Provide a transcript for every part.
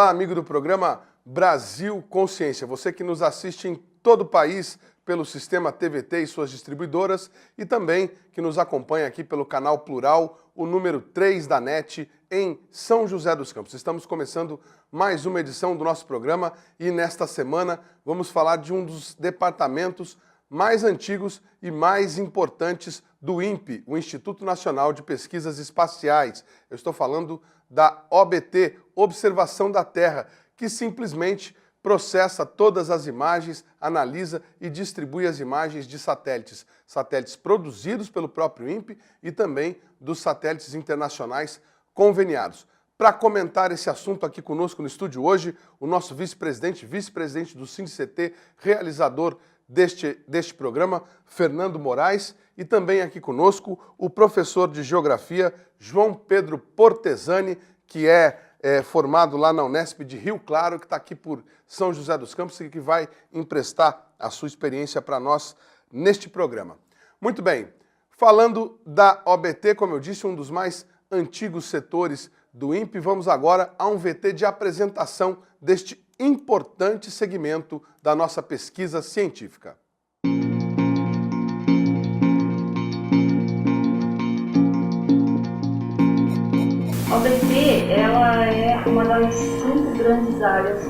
Olá, amigo do programa Brasil Consciência. Você que nos assiste em todo o país pelo sistema TVT e suas distribuidoras e também que nos acompanha aqui pelo canal Plural, o número 3 da NET em São José dos Campos. Estamos começando mais uma edição do nosso programa e nesta semana vamos falar de um dos departamentos mais antigos e mais importantes do INPE, o Instituto Nacional de Pesquisas Espaciais. Eu estou falando da OBT, Observação da Terra, que simplesmente processa todas as imagens, analisa e distribui as imagens de satélites. Satélites produzidos pelo próprio INPE e também dos satélites internacionais conveniados. Para comentar esse assunto aqui conosco no estúdio hoje, o nosso vice-presidente do SINCT, realizador deste programa, Fernando Moraes, e também aqui conosco o professor de Geografia, João Pedro Portesani, que é formado lá na Unesp de Rio Claro, que está aqui por São José dos Campos e que vai emprestar a sua experiência para nós neste programa. Muito bem, falando da OBT, como eu disse, um dos mais antigos setores do INPE, vamos agora a um VT de apresentação deste importante segmento da nossa pesquisa científica. A OBT, ela é uma das 5 grandes áreas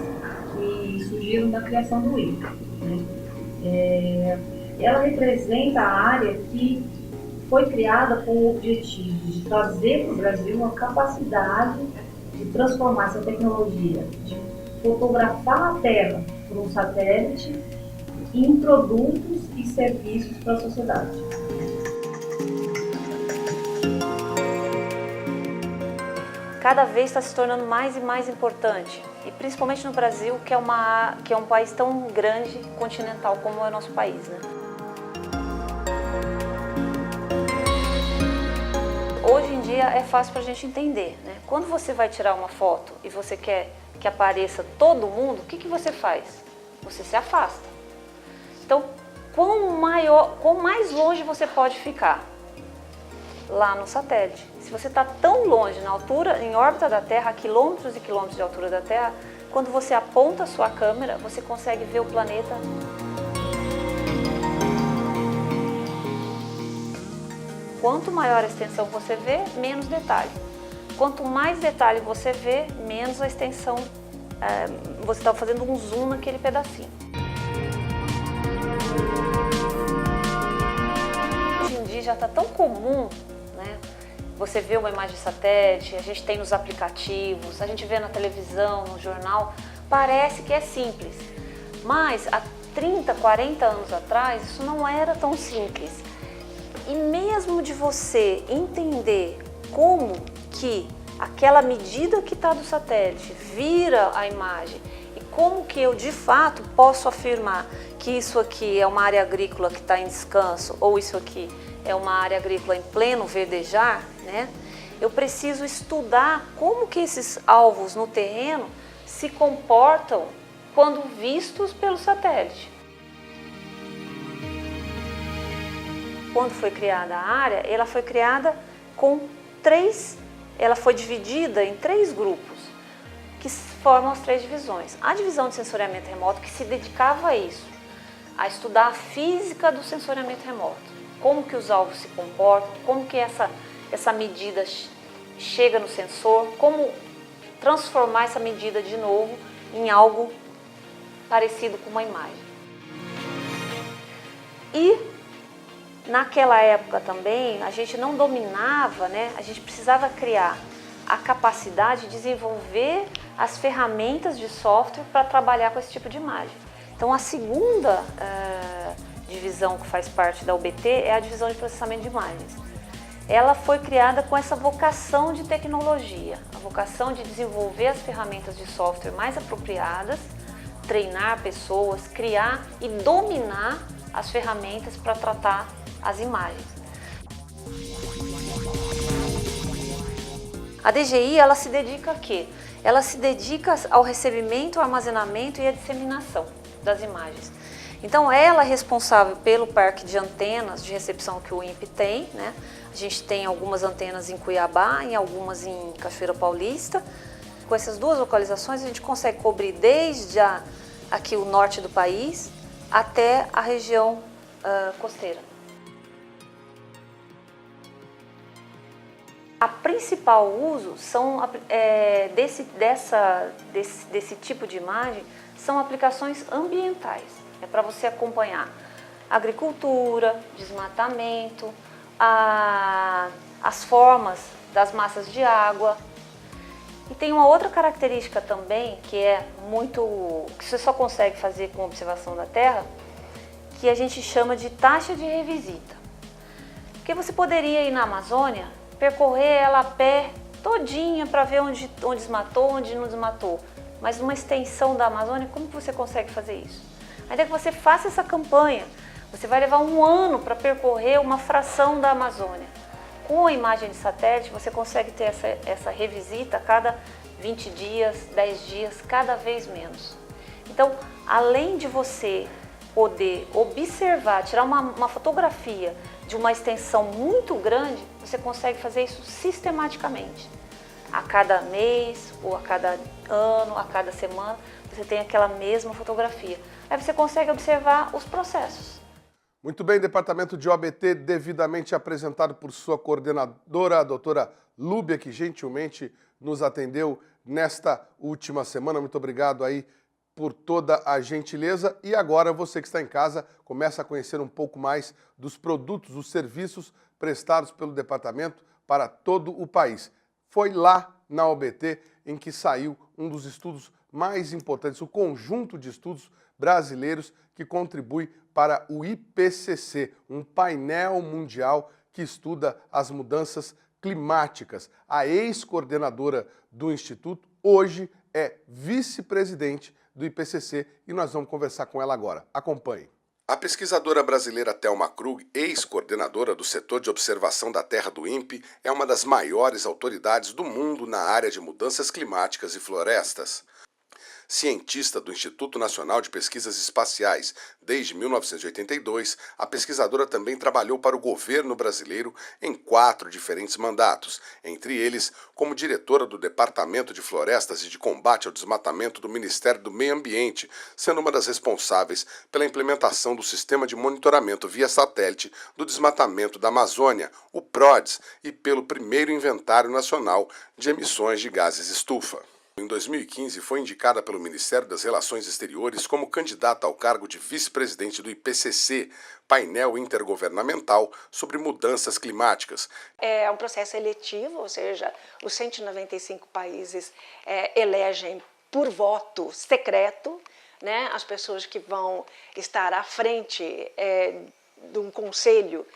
que surgiram da criação do INPE, né? Ela representa a área que foi criada com o objetivo de trazer para o Brasil uma capacidade de transformar essa tecnologia, de fotografar a Terra por um satélite em produtos e serviços para a sociedade. Cada vez está se tornando mais e mais importante, e principalmente no Brasil, que é um país tão grande, continental como é o nosso país, né? Hoje em dia é fácil para a gente entender, né? Quando você vai tirar uma foto e você quer que apareça todo mundo, o que você faz? Você se afasta. Então, quão mais longe você pode ficar? Lá no satélite. Se você está tão longe na altura, em órbita da Terra, a quilômetros e quilômetros de altura da Terra, quando você aponta a sua câmera, você consegue ver o planeta. Quanto maior a extensão você vê, menos detalhe. Quanto mais detalhe você vê, menos a extensão, você está fazendo um zoom naquele pedacinho. Hoje em dia já está tão comum, né? Você vê uma imagem de satélite, a gente tem nos aplicativos, a gente vê na televisão, no jornal, parece que é simples. Mas há 30, 40 anos atrás, isso não era tão simples. E mesmo de você entender como que aquela medida que está do satélite vira a imagem e como que eu de fato posso afirmar que isso aqui é uma área agrícola que está em descanso ou isso aqui é uma área agrícola em pleno verdejar, né? Eu preciso estudar como que esses alvos no terreno se comportam quando vistos pelo satélite. Quando foi criada a área, ela foi criada ela foi dividida em 3 grupos, que formam as 3 divisões. A divisão de sensoriamento remoto, que se dedicava a isso, a estudar a física do sensoriamento remoto, como que os alvos se comportam, como que essa medida chega no sensor, como transformar essa medida de novo em algo parecido com uma imagem. E naquela época também, a gente não dominava, né? A gente precisava criar a capacidade de desenvolver as ferramentas de software para trabalhar com esse tipo de imagem. Então, a segunda divisão que faz parte da OBT é a divisão de processamento de imagens. Ela foi criada com essa vocação de tecnologia, a vocação de desenvolver as ferramentas de software mais apropriadas, treinar pessoas, criar e dominar as ferramentas para tratar as imagens. A DGI, ela se dedica a quê? Ela se dedica ao recebimento, ao armazenamento e à disseminação das imagens. Então, ela é responsável pelo parque de antenas de recepção que o INPE tem, né? A gente tem algumas antenas em Cuiabá, em algumas em Cachoeira Paulista. Com essas duas localizações a gente consegue cobrir desde aqui o norte do país até a região costeira. A principal uso desse tipo de imagem são aplicações ambientais. É para você acompanhar agricultura, desmatamento, as formas das massas de água. E tem uma outra característica também que você só consegue fazer com observação da Terra, que a gente chama de taxa de revisita. Porque você poderia ir na Amazônia, percorrer ela a pé todinha para ver onde desmatou, onde não desmatou. Mas numa extensão da Amazônia, como que você consegue fazer isso? Ainda que você faça essa campanha, você vai levar 1 ano para percorrer uma fração da Amazônia. Com a imagem de satélite, você consegue ter essa revisita a cada 20 dias, 10 dias, cada vez menos. Então, além de você poder observar, tirar uma fotografia de uma extensão muito grande, você consegue fazer isso sistematicamente. A cada mês, ou a cada ano, a cada semana, você tem aquela mesma fotografia. Aí você consegue observar os processos. Muito bem, Departamento de OBT, devidamente apresentado por sua coordenadora, a doutora Lúbia, que gentilmente nos atendeu nesta última semana. Muito obrigado aí por toda a gentileza. E agora você que está em casa começa a conhecer um pouco mais dos produtos, os serviços prestados pelo departamento para todo o país. Foi lá na OBT em que saiu um dos estudos mais importantes, o conjunto de estudos brasileiros que contribui para o IPCC, um painel mundial que estuda as mudanças climáticas. A ex-coordenadora do Instituto hoje é vice-presidente do IPCC e nós vamos conversar com ela agora. Acompanhe. A pesquisadora brasileira Thelma Krug, ex-coordenadora do setor de observação da Terra do INPE, é uma das maiores autoridades do mundo na área de mudanças climáticas e florestas. Cientista do Instituto Nacional de Pesquisas Espaciais desde 1982, a pesquisadora também trabalhou para o governo brasileiro em 4 diferentes mandatos, entre eles como diretora do Departamento de Florestas e de Combate ao Desmatamento do Ministério do Meio Ambiente, sendo uma das responsáveis pela implementação do Sistema de Monitoramento via Satélite do Desmatamento da Amazônia, o PRODES, e pelo primeiro Inventário Nacional de Emissões de Gases Estufa. Em 2015, foi indicada pelo Ministério das Relações Exteriores como candidata ao cargo de vice-presidente do IPCC, painel intergovernamental sobre mudanças climáticas. É um processo eletivo, ou seja, os 195 países elegem por voto secreto, né, as pessoas que vão estar à frente de um conselho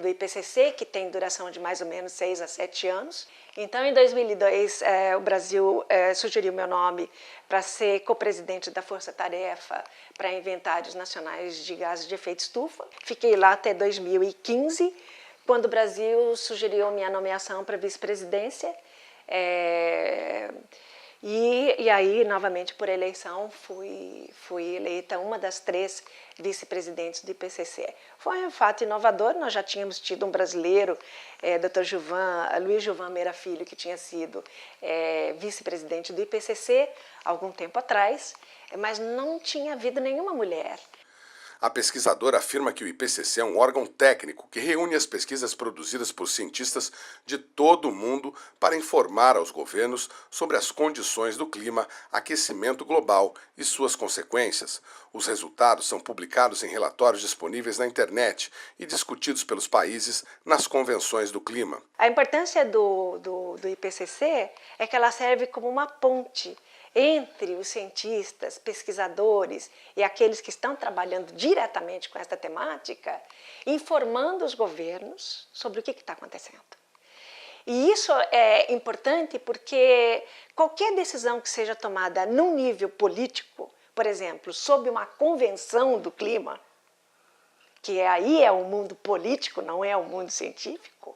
do IPCC, que tem duração de mais ou menos 6 a 7 anos. Então, em 2002, o Brasil sugeriu meu nome para ser co-presidente da Força Tarefa para Inventários Nacionais de Gases de Efeito Estufa. Fiquei lá até 2015, quando o Brasil sugeriu minha nomeação para vice-presidência. E aí, novamente, por eleição, fui eleita uma das 3 vice-presidentes do IPCC. Foi um fato inovador, nós já tínhamos tido um brasileiro, Dr. Luiz Gilvan Meira Filho, que tinha sido vice-presidente do IPCC há algum tempo atrás, mas não tinha havido nenhuma mulher. A pesquisadora afirma que o IPCC é um órgão técnico que reúne as pesquisas produzidas por cientistas de todo o mundo para informar aos governos sobre as condições do clima, aquecimento global e suas consequências. Os resultados são publicados em relatórios disponíveis na internet e discutidos pelos países nas convenções do clima. A importância do IPCC é que ela serve como uma ponte entre os cientistas, pesquisadores e aqueles que estão trabalhando diretamente com esta temática, informando os governos sobre o que está acontecendo. E isso é importante porque qualquer decisão que seja tomada num nível político, por exemplo, sob uma convenção do clima, que aí é o mundo político, não é o mundo científico,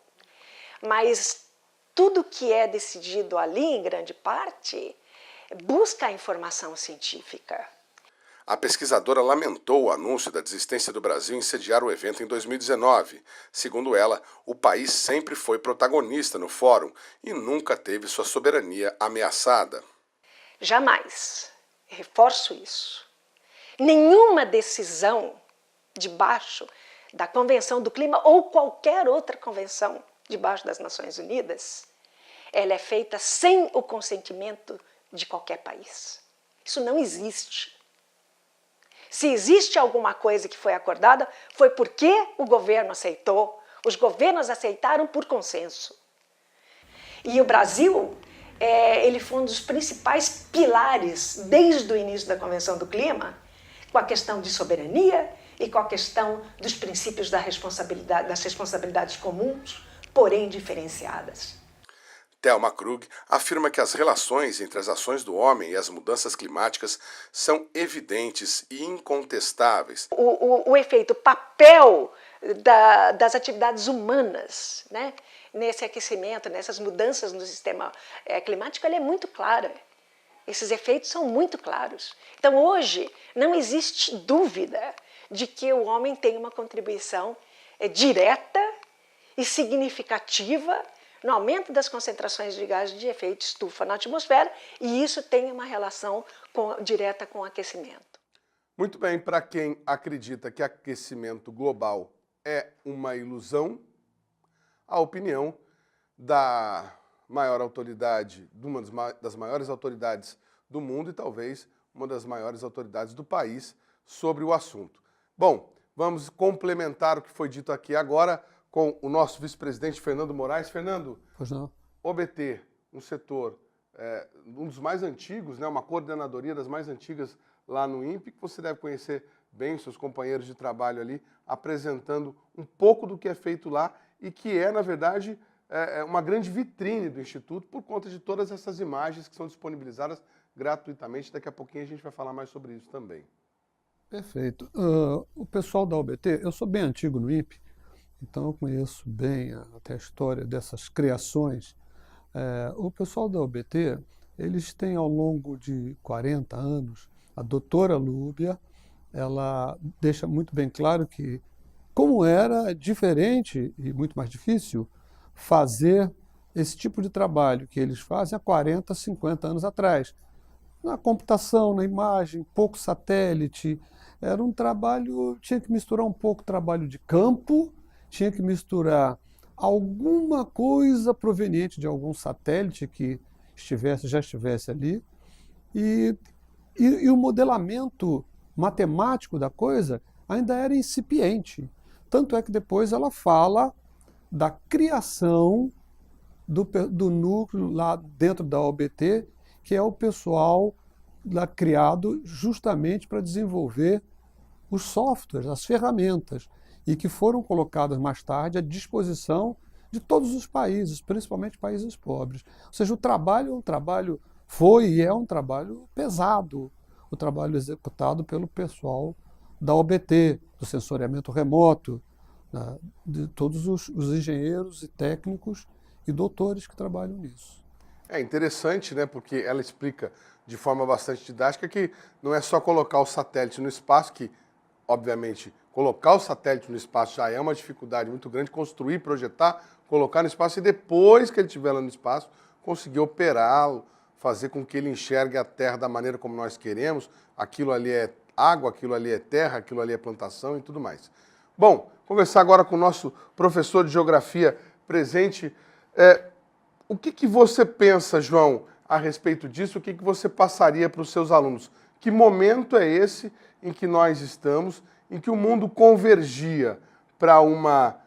mas tudo que é decidido ali, em grande parte, busca a informação científica. A pesquisadora lamentou o anúncio da desistência do Brasil em sediar o evento em 2019. Segundo ela, o país sempre foi protagonista no fórum e nunca teve sua soberania ameaçada. Jamais, reforço isso, nenhuma decisão debaixo da Convenção do Clima ou qualquer outra convenção debaixo das Nações Unidas, ela é feita sem o consentimento de qualquer país. Isso não existe. Se existe alguma coisa que foi acordada, foi porque o governo aceitou, os governos aceitaram por consenso. E o Brasil, ele foi um dos principais pilares, desde o início da Convenção do Clima, com a questão de soberania e com a questão dos princípios da responsabilidade, das responsabilidades comuns, porém diferenciadas. Thelma Krug afirma que as relações entre as ações do homem e as mudanças climáticas são evidentes e incontestáveis. O efeito, o papel das atividades humanas, né, nesse aquecimento, nessas mudanças no sistema climático, ele é muito clara. Esses efeitos são muito claros. Então, hoje, não existe dúvida de que o homem tem uma contribuição direta e significativa no aumento das concentrações de gases de efeito estufa na atmosfera, e isso tem uma relação direta com o aquecimento. Muito bem, para quem acredita que aquecimento global é uma ilusão, a opinião da maior autoridade, de uma das maiores autoridades do mundo e talvez uma das maiores autoridades do país sobre o assunto. Bom, vamos complementar o que foi dito aqui agora com o nosso vice-presidente Fernando Moraes. Fernando, OBT, um setor, um dos mais antigos, né, uma coordenadoria das mais antigas lá no INPE, que você deve conhecer bem, seus companheiros de trabalho ali, apresentando um pouco do que é feito lá e que é, na verdade, uma grande vitrine do Instituto por conta de todas essas imagens que são disponibilizadas gratuitamente. Daqui a pouquinho a gente vai falar mais sobre isso também. Perfeito. O pessoal da OBT, eu sou bem antigo no INPE, então eu conheço bem até a história dessas criações. O pessoal da OBT, eles têm ao longo de 40 anos, a doutora Lúbia, ela deixa muito bem claro que como era diferente e muito mais difícil fazer esse tipo de trabalho que eles fazem há 40, 50 anos atrás. Na computação, na imagem, pouco satélite, era um trabalho, tinha que misturar um pouco trabalho de campo, tinha que misturar alguma coisa proveniente de algum satélite que já estivesse ali, e o modelamento matemático da coisa ainda era incipiente. Tanto é que depois ela fala da criação do núcleo lá dentro da OBT, que é o pessoal lá criado justamente para desenvolver os softwares, as ferramentas, e que foram colocadas mais tarde à disposição de todos os países, principalmente países pobres. Ou seja, o trabalho foi e é um trabalho pesado, o trabalho executado pelo pessoal da OBT, do sensoriamento remoto, de todos os engenheiros e técnicos e doutores que trabalham nisso. É interessante, né, porque ela explica de forma bastante didática que não é só colocar o satélite no espaço, que, obviamente, colocar o satélite no espaço já é uma dificuldade muito grande, construir, projetar, colocar no espaço e depois que ele estiver lá no espaço, conseguir operá-lo, fazer com que ele enxergue a Terra da maneira como nós queremos, aquilo ali é água, aquilo ali é terra, aquilo ali é plantação e tudo mais. Bom, conversar agora com o nosso professor de Geografia presente. O que você pensa, João, a respeito disso? O que você passaria para os seus alunos? Que momento é esse em que nós estamos, em que o mundo convergia para uma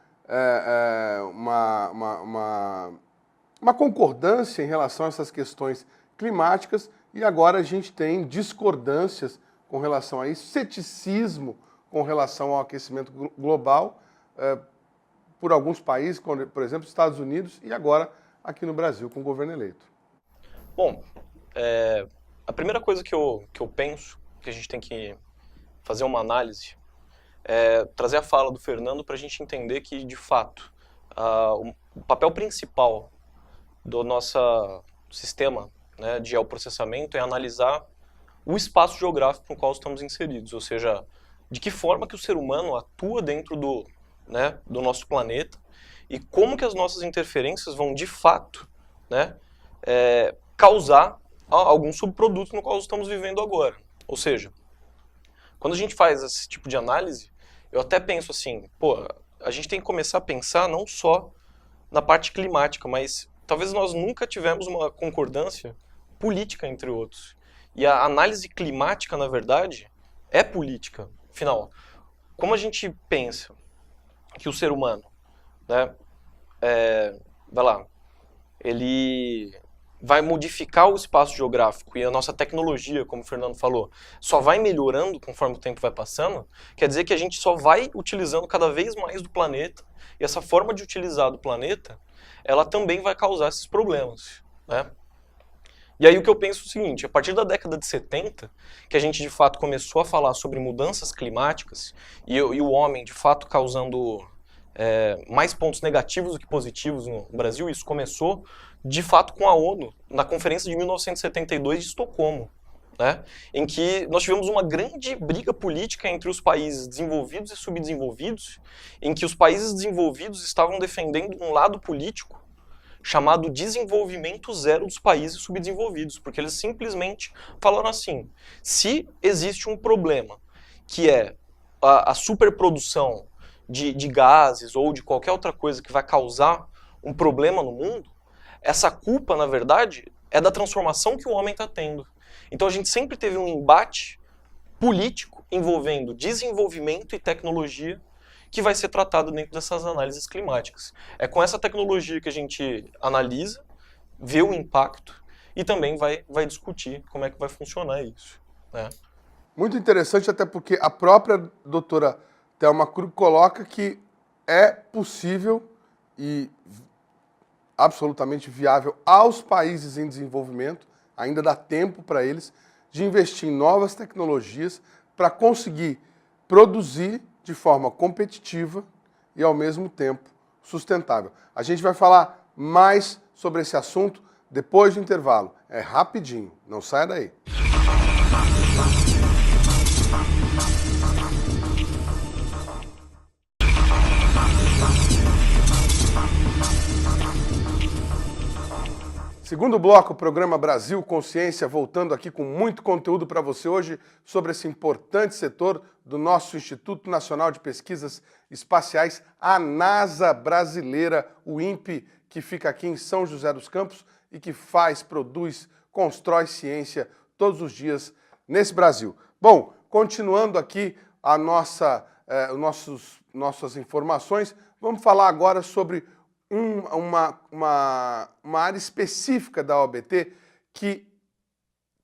concordância em relação a essas questões climáticas e agora a gente tem discordâncias com relação a isso, ceticismo com relação ao aquecimento global por alguns países, como, por exemplo, Estados Unidos e agora aqui no Brasil, com o governo eleito. Bom, a primeira coisa que eu penso que a gente tem que fazer uma análise é trazer a fala do Fernando para a gente entender que, de fato, o papel principal do nosso sistema, né, de geoprocessamento é analisar o espaço geográfico no qual estamos inseridos, ou seja, de que forma que o ser humano atua dentro do nosso planeta e como que as nossas interferências vão, de fato, né, causar algum subproduto no qual estamos vivendo agora. Ou seja, quando a gente faz esse tipo de análise, eu até penso assim, pô, a gente tem que começar a pensar não só na parte climática, mas talvez nós nunca tivemos uma concordância política entre outros. E a análise climática, na verdade, é política. Afinal, como a gente pensa que o ser humano, né, ele vai modificar o espaço geográfico e a nossa tecnologia, como o Fernando falou, só vai melhorando conforme o tempo vai passando, quer dizer que a gente só vai utilizando cada vez mais do planeta, e essa forma de utilizar do planeta, ela também vai causar esses problemas, né? E aí o que eu penso é o seguinte, a partir da década de 70, que a gente de fato começou a falar sobre mudanças climáticas, e o homem de fato causando mais pontos negativos do que positivos no Brasil, isso começou de fato com a ONU, na Conferência de 1972 de Estocolmo, né, em que nós tivemos uma grande briga política entre os países desenvolvidos e subdesenvolvidos, em que os países desenvolvidos estavam defendendo um lado político chamado desenvolvimento zero dos países subdesenvolvidos, porque eles simplesmente falaram assim, se existe um problema que é a superprodução de gases ou de qualquer outra coisa que vai causar um problema no mundo, essa culpa, na verdade, é da transformação que o homem está tendo. Então a gente sempre teve um embate político envolvendo desenvolvimento e tecnologia que vai ser tratado dentro dessas análises climáticas. É com essa tecnologia que a gente analisa, vê o impacto e também vai discutir como é que vai funcionar isso, né? Muito interessante, até porque a própria doutora Thelma Krug coloca que é possível e absolutamente viável aos países em desenvolvimento, ainda dá tempo para eles, de investir em novas tecnologias para conseguir produzir de forma competitiva e, ao mesmo tempo, sustentável. A gente vai falar mais sobre esse assunto depois do intervalo. É rapidinho, não saia daí. Segundo bloco, o programa Brasil Consciência, voltando aqui com muito conteúdo para você hoje sobre esse importante setor do nosso Instituto Nacional de Pesquisas Espaciais, a NASA brasileira, o INPE, que fica aqui em São José dos Campos e que faz, produz, constrói ciência todos os dias nesse Brasil. Bom, continuando aqui a nossas informações, vamos falar agora sobre uma área específica da OABT que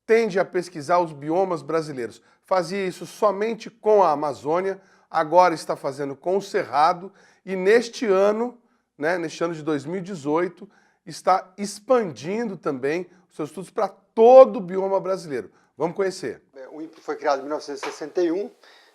tende a pesquisar os biomas brasileiros. Fazia isso somente com a Amazônia, agora está fazendo com o Cerrado e neste ano, né, neste ano de 2018, está expandindo também os seus estudos para todo o bioma brasileiro. Vamos conhecer. O INPE foi criado em 1961,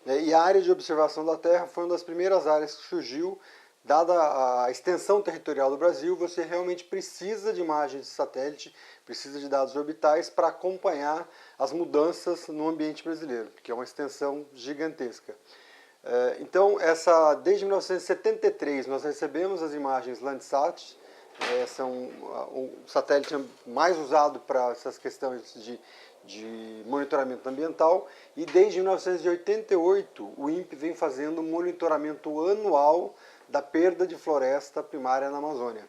né, e a área de observação da Terra foi uma das primeiras áreas que surgiu. Dada a extensão territorial do Brasil, você realmente precisa de imagens de satélite, precisa de dados orbitais para acompanhar as mudanças no ambiente brasileiro, que é uma extensão gigantesca. Então, desde 1973, nós recebemos as imagens Landsat, são o satélite mais usado para essas questões de monitoramento ambiental, e desde 1988 o INPE vem fazendo um monitoramento anual da perda de floresta primária na Amazônia,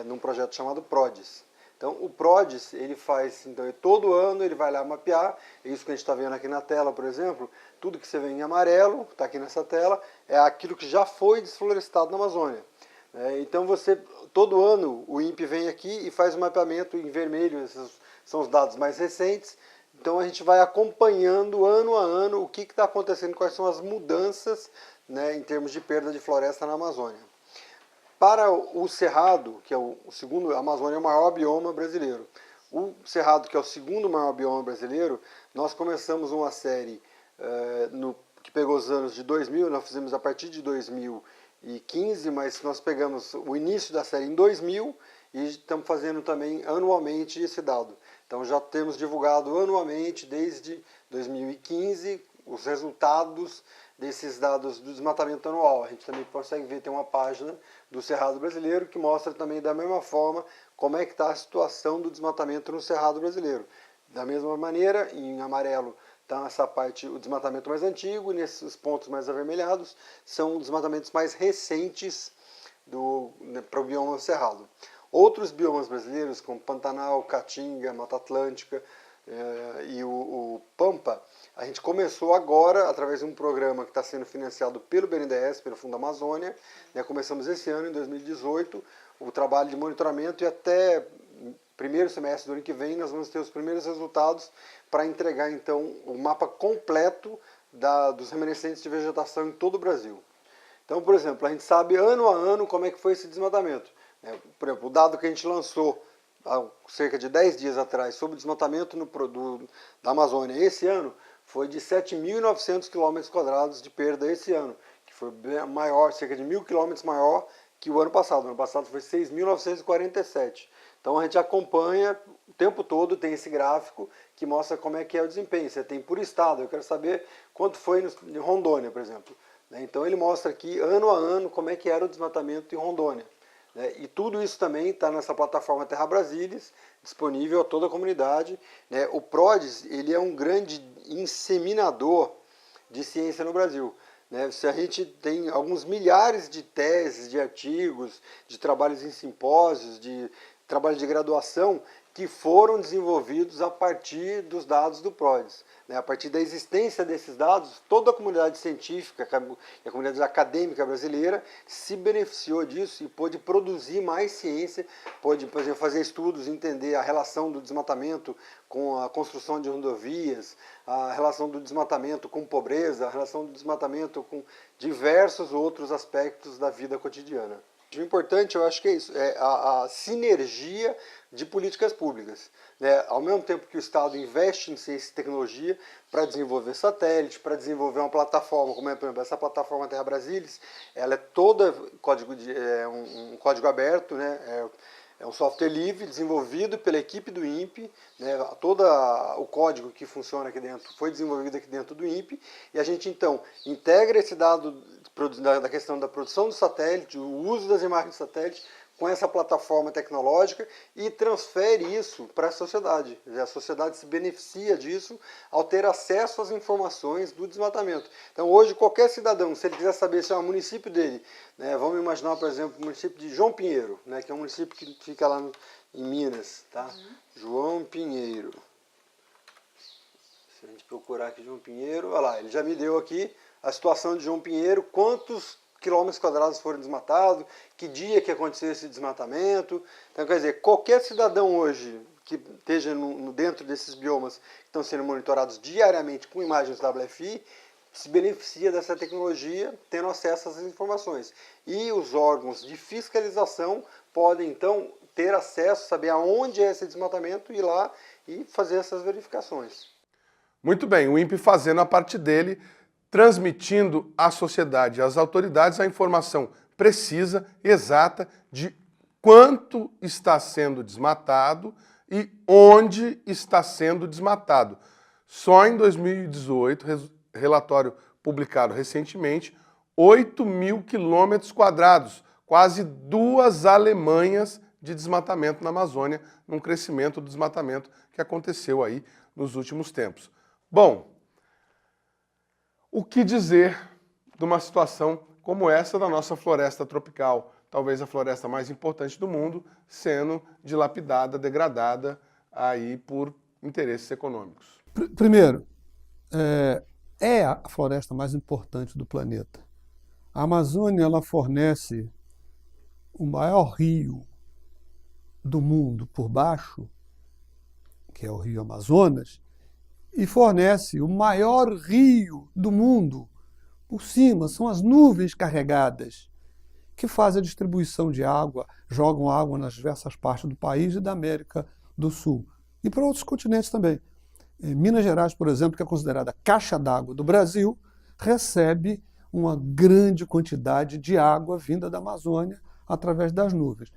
num projeto chamado PRODES. Então o PRODES, ele faz, então, todo ano ele vai lá mapear, é isso que a gente está vendo aqui na tela, por exemplo, tudo que você vê em amarelo, está aqui nessa tela, é aquilo que já foi desflorestado na Amazônia. Então todo ano o INPE vem aqui e faz um mapeamento em vermelho, esses são os dados mais recentes. Então a gente vai acompanhando ano a ano o que está acontecendo, quais são as mudanças, né, em termos de perda de floresta na Amazônia. Para o Cerrado, que é o segundo, a Amazônia é o maior bioma brasileiro. O Cerrado, que é o segundo maior bioma brasileiro, nós começamos uma série que pegou os anos de 2000, nós fizemos a partir de 2015, mas nós pegamos o início da série em 2000 e estamos fazendo também anualmente esse dado. Então já temos divulgado anualmente, desde 2015, os resultados desses dados do desmatamento anual. A gente também consegue ver, tem uma página do Cerrado Brasileiro que mostra também da mesma forma como é que está a situação do desmatamento no Cerrado Brasileiro. Da mesma maneira, em amarelo está essa parte, o desmatamento mais antigo, e nesses pontos mais avermelhados são desmatamentos mais recentes para o bioma Cerrado. Outros biomas brasileiros, como Pantanal, Caatinga, Mata Atlântica e o Pampa, a gente começou agora, através de um programa que está sendo financiado pelo BNDES, pelo Fundo Amazônia, né, começamos esse ano, em 2018, o trabalho de monitoramento, e até primeiro semestre do ano que vem nós vamos ter os primeiros resultados para entregar então o mapa completo dos remanescentes de vegetação em todo o Brasil. Então, por exemplo, a gente sabe ano a ano como é que foi esse desmatamento. Por exemplo, o dado que a gente lançou há cerca de 10 dias atrás sobre o desmatamento da Amazônia esse ano foi de 7.900 km² de perda esse ano, que foi maior, cerca de 1.000 km maior que o ano passado. O ano passado foi 6.947. Então a gente acompanha o tempo todo, tem esse gráfico que mostra como é que é o desempenho. Você tem por estado, eu quero saber quanto foi em Rondônia, por exemplo. Então ele mostra aqui, ano a ano, como é que era o desmatamento em Rondônia. E tudo isso também está nessa plataforma Terra Brasilis, disponível a toda a comunidade. O PRODES, ele é um grande inseminador de ciência no Brasil. Se a gente tem alguns milhares de teses, de artigos, de trabalhos em simpósios, de trabalho de graduação que foram desenvolvidos a partir dos dados do PRODES. A partir da existência desses dados, toda a comunidade científica e a comunidade acadêmica brasileira se beneficiou disso e pôde produzir mais ciência, pôde, por exemplo, fazer estudos, entender a relação do desmatamento com a construção de rodovias, a relação do desmatamento com pobreza, a relação do desmatamento com diversos outros aspectos da vida cotidiana. O importante, eu acho que é isso, é a sinergia de políticas públicas. Ao mesmo tempo que o Estado investe em ciência e tecnologia para desenvolver satélite, para desenvolver uma plataforma, como é, por exemplo, essa plataforma Terra Brasilis, ela é toda um código aberto, é um software livre desenvolvido pela equipe do INPE, todo o código que funciona aqui dentro foi desenvolvido aqui dentro do INPE, e a gente então integra esse dado da questão da produção do satélite, o uso das imagens de satélite com essa plataforma tecnológica e transfere isso para a sociedade. A sociedade se beneficia disso ao ter acesso às informações do desmatamento. Então hoje qualquer cidadão, se ele quiser saber se é um município dele, vamos imaginar, por exemplo, o município de João Pinheiro, que é um município que fica lá em Minas, tá? João Pinheiro. Se a gente procurar aqui João Pinheiro, olha lá, ele já me deu aqui a situação de João Pinheiro, quantos quilômetros quadrados foram desmatados, que dia que aconteceu esse desmatamento. Então, quer dizer, qualquer cidadão hoje que esteja dentro desses biomas que estão sendo monitorados diariamente com imagens WFI, se beneficia dessa tecnologia, tendo acesso a essas informações. E os órgãos de fiscalização podem, então, ter acesso, saber aonde é esse desmatamento, ir lá e fazer essas verificações. Muito bem, o INPE fazendo a parte dele, transmitindo à sociedade, às autoridades, a informação precisa, exata, de quanto está sendo desmatado e onde está sendo desmatado. Só em 2018, relatório publicado recentemente, 8.000 km², quase 2 Alemanhas de desmatamento na Amazônia, num crescimento do desmatamento que aconteceu aí nos últimos tempos. Bom, o que dizer de uma situação como essa da nossa floresta tropical, talvez a floresta mais importante do mundo, sendo dilapidada, degradada aí por interesses econômicos? Primeiro, é a floresta mais importante do planeta. A Amazônia, ela fornece o maior rio do mundo por baixo, que é o Rio Amazonas, e fornece o maior rio do mundo por cima. São as nuvens carregadas que fazem a distribuição de água, jogam água nas diversas partes do país e da América do Sul. E para outros continentes também. Minas Gerais, por exemplo, que é considerada a caixa d'água do Brasil, recebe uma grande quantidade de água vinda da Amazônia através das nuvens.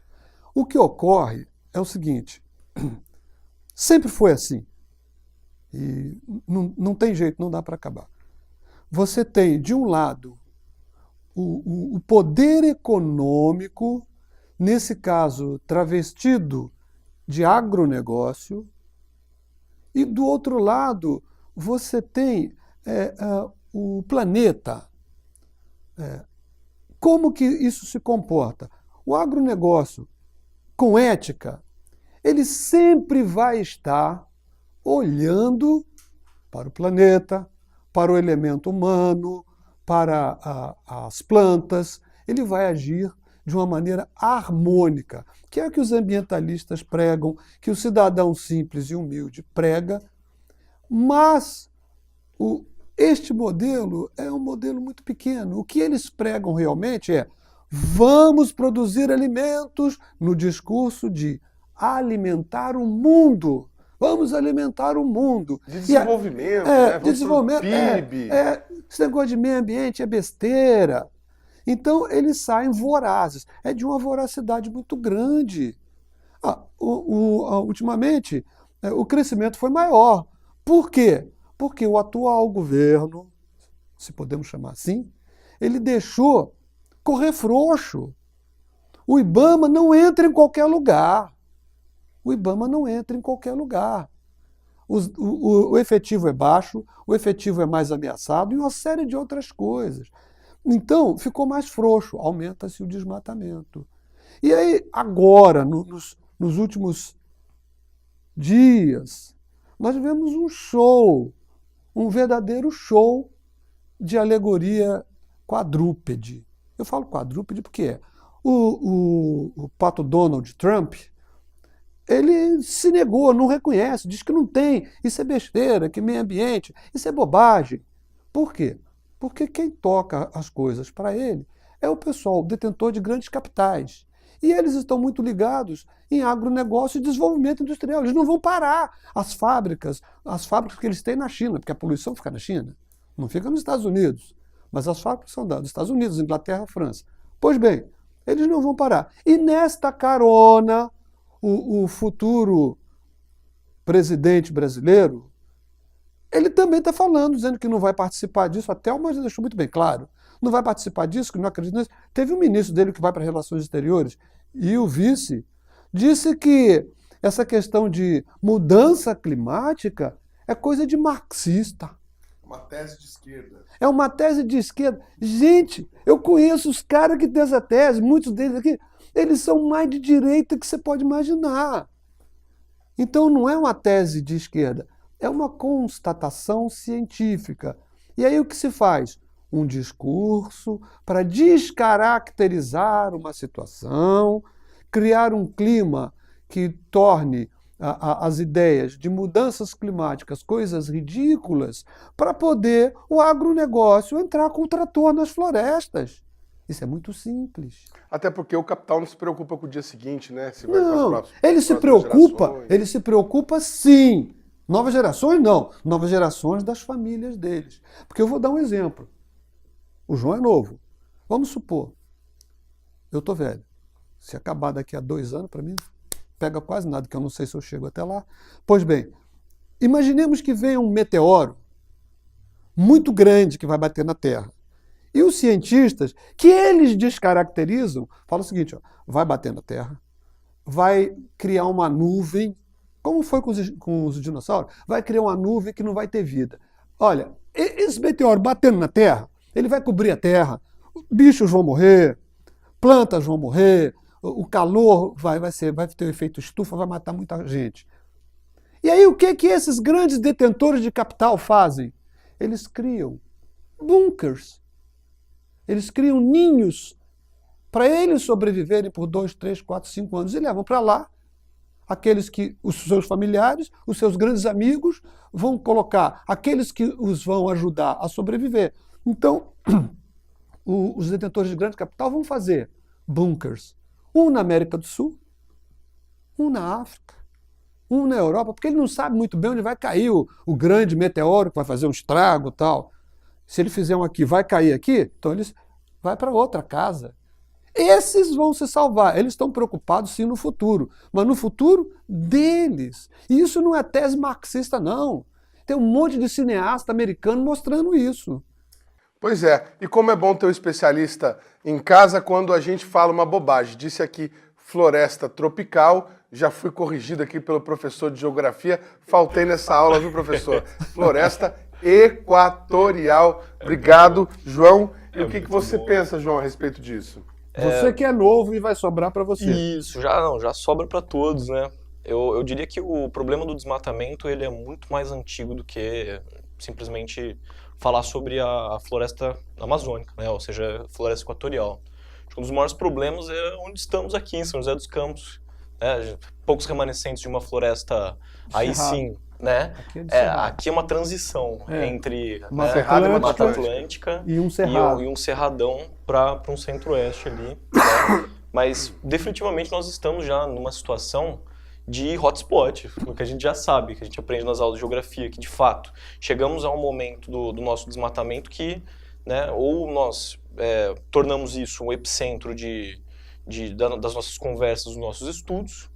O que ocorre é o seguinte: Sempre foi assim. E não tem jeito, não dá para acabar. Você tem, de um lado, o poder econômico, nesse caso travestido de agronegócio, e do outro lado você tem o planeta. Como que isso se comporta? O agronegócio, com ética, ele sempre vai estar olhando para o planeta, para o elemento humano, para as plantas. Ele vai agir de uma maneira harmônica, que é o que os ambientalistas pregam, que o cidadão simples e humilde prega, mas este modelo é um modelo muito pequeno. O que eles pregam realmente é: vamos produzir alimentos no discurso de alimentar o mundo. Vamos alimentar o mundo. De desenvolvimento, né? De desenvolvimento. PIB. Esse negócio de meio ambiente é besteira. Então, eles saem vorazes. É de uma voracidade muito grande. Ultimamente, o crescimento foi maior. Por quê? Porque o atual governo, se podemos chamar assim, ele deixou correr frouxo. O IBAMA não entra em qualquer lugar. O IBAMA não entra em qualquer lugar. O efetivo é baixo, o efetivo é mais ameaçado e uma série de outras coisas. Então, ficou mais frouxo, aumenta-se o desmatamento. E aí, agora, nos últimos dias, nós vemos um show, um verdadeiro show de alegoria quadrúpede. Eu falo quadrúpede porque o pato Donald Trump, ele se negou, não reconhece, diz que não tem, isso é besteira, que meio ambiente, isso é bobagem. Por quê? Porque quem toca as coisas para ele é o pessoal detentor de grandes capitais. E eles estão muito ligados em agronegócio e desenvolvimento industrial. Eles não vão parar as fábricas que eles têm na China, porque a poluição fica na China, não fica nos Estados Unidos. Mas as fábricas são dos Estados Unidos, Inglaterra, França. Pois bem, eles não vão parar. E nesta carona, o futuro presidente brasileiro, ele também está falando, dizendo que não vai participar disso. Até o Moisés deixou muito bem claro. Não vai participar disso, que não acredita nisso. Teve um ministro dele que vai para Relações Exteriores e o vice disse que essa questão de mudança climática é coisa de marxista. Uma tese de esquerda. É uma tese de esquerda. Gente, eu conheço os caras que têm essa tese, muitos deles aqui, eles são mais de direita que você pode imaginar. Então não é uma tese de esquerda, é uma constatação científica. E aí o que se faz? Um discurso para descaracterizar uma situação, criar um clima que torne as ideias de mudanças climáticas coisas ridículas, para poder o agronegócio entrar com o trator nas florestas. Isso é muito simples. Até porque o capital não se preocupa com o dia seguinte, né? Se vai Não, ele se preocupa sim. Novas gerações não, novas gerações das famílias deles. Porque eu vou dar um exemplo. O João é novo. Vamos supor, eu estou velho. Se acabar daqui a 2 anos, para mim, pega quase nada, que eu não sei se eu chego até lá. Pois bem, imaginemos que venha um meteoro muito grande que vai bater na Terra. E os cientistas, que eles descaracterizam, falam o seguinte, ó, vai bater na Terra, vai criar uma nuvem, como foi com os dinossauros, vai criar uma nuvem que não vai ter vida. Ter esse meteoro batendo na Terra, ele vai cobrir a Terra, bichos vão morrer, plantas vão morrer, o calor vai ter um efeito estufa, vai matar muita gente. E aí o que esses grandes detentores de capital fazem? Eles criam bunkers. Eles criam ninhos para eles sobreviverem por 2, 3, 4, 5 anos e levam para lá aqueles que, os seus familiares, os seus grandes amigos, vão colocar aqueles que os vão ajudar a sobreviver. Então, os detentores de grande capital vão fazer bunkers. Um na América do Sul, um na África, um na Europa, porque ele não sabe muito bem onde vai cair o grande meteoro que vai fazer um estrago e tal. Se ele fizer um aqui, vai cair aqui, então ele vai para outra casa. Esses vão se salvar. Eles estão preocupados sim no futuro, mas no futuro deles. E isso não é tese marxista, não. Tem um monte de cineasta americano mostrando isso. Pois é, e como é bom ter um especialista em casa quando a gente fala uma bobagem. Disse aqui floresta tropical, já fui corrigido aqui pelo professor de geografia, faltei nessa aula, viu, professor? Floresta equatorial. Obrigado, João. E o que você pensa, João, a respeito disso? Você que é novo e vai sobrar para você. Isso, já sobra para todos, né? Eu diria que o problema do desmatamento ele é muito mais antigo do que simplesmente falar sobre a floresta amazônica, né? Ou seja, a floresta equatorial. Acho que um dos maiores problemas é onde estamos aqui, em São José dos Campos. Né? Poucos remanescentes de uma floresta, aí sim, né? Aqui é uma transição entre uma Mata Atlântica e um cerrado. E um cerradão para um centro-oeste ali. Né? Mas definitivamente nós estamos já numa situação de hotspot, o que a gente já sabe, que a gente aprende nas aulas de geografia, que de fato chegamos a um momento do nosso desmatamento que, né, ou nós tornamos isso um epicentro das nossas conversas, dos nossos estudos,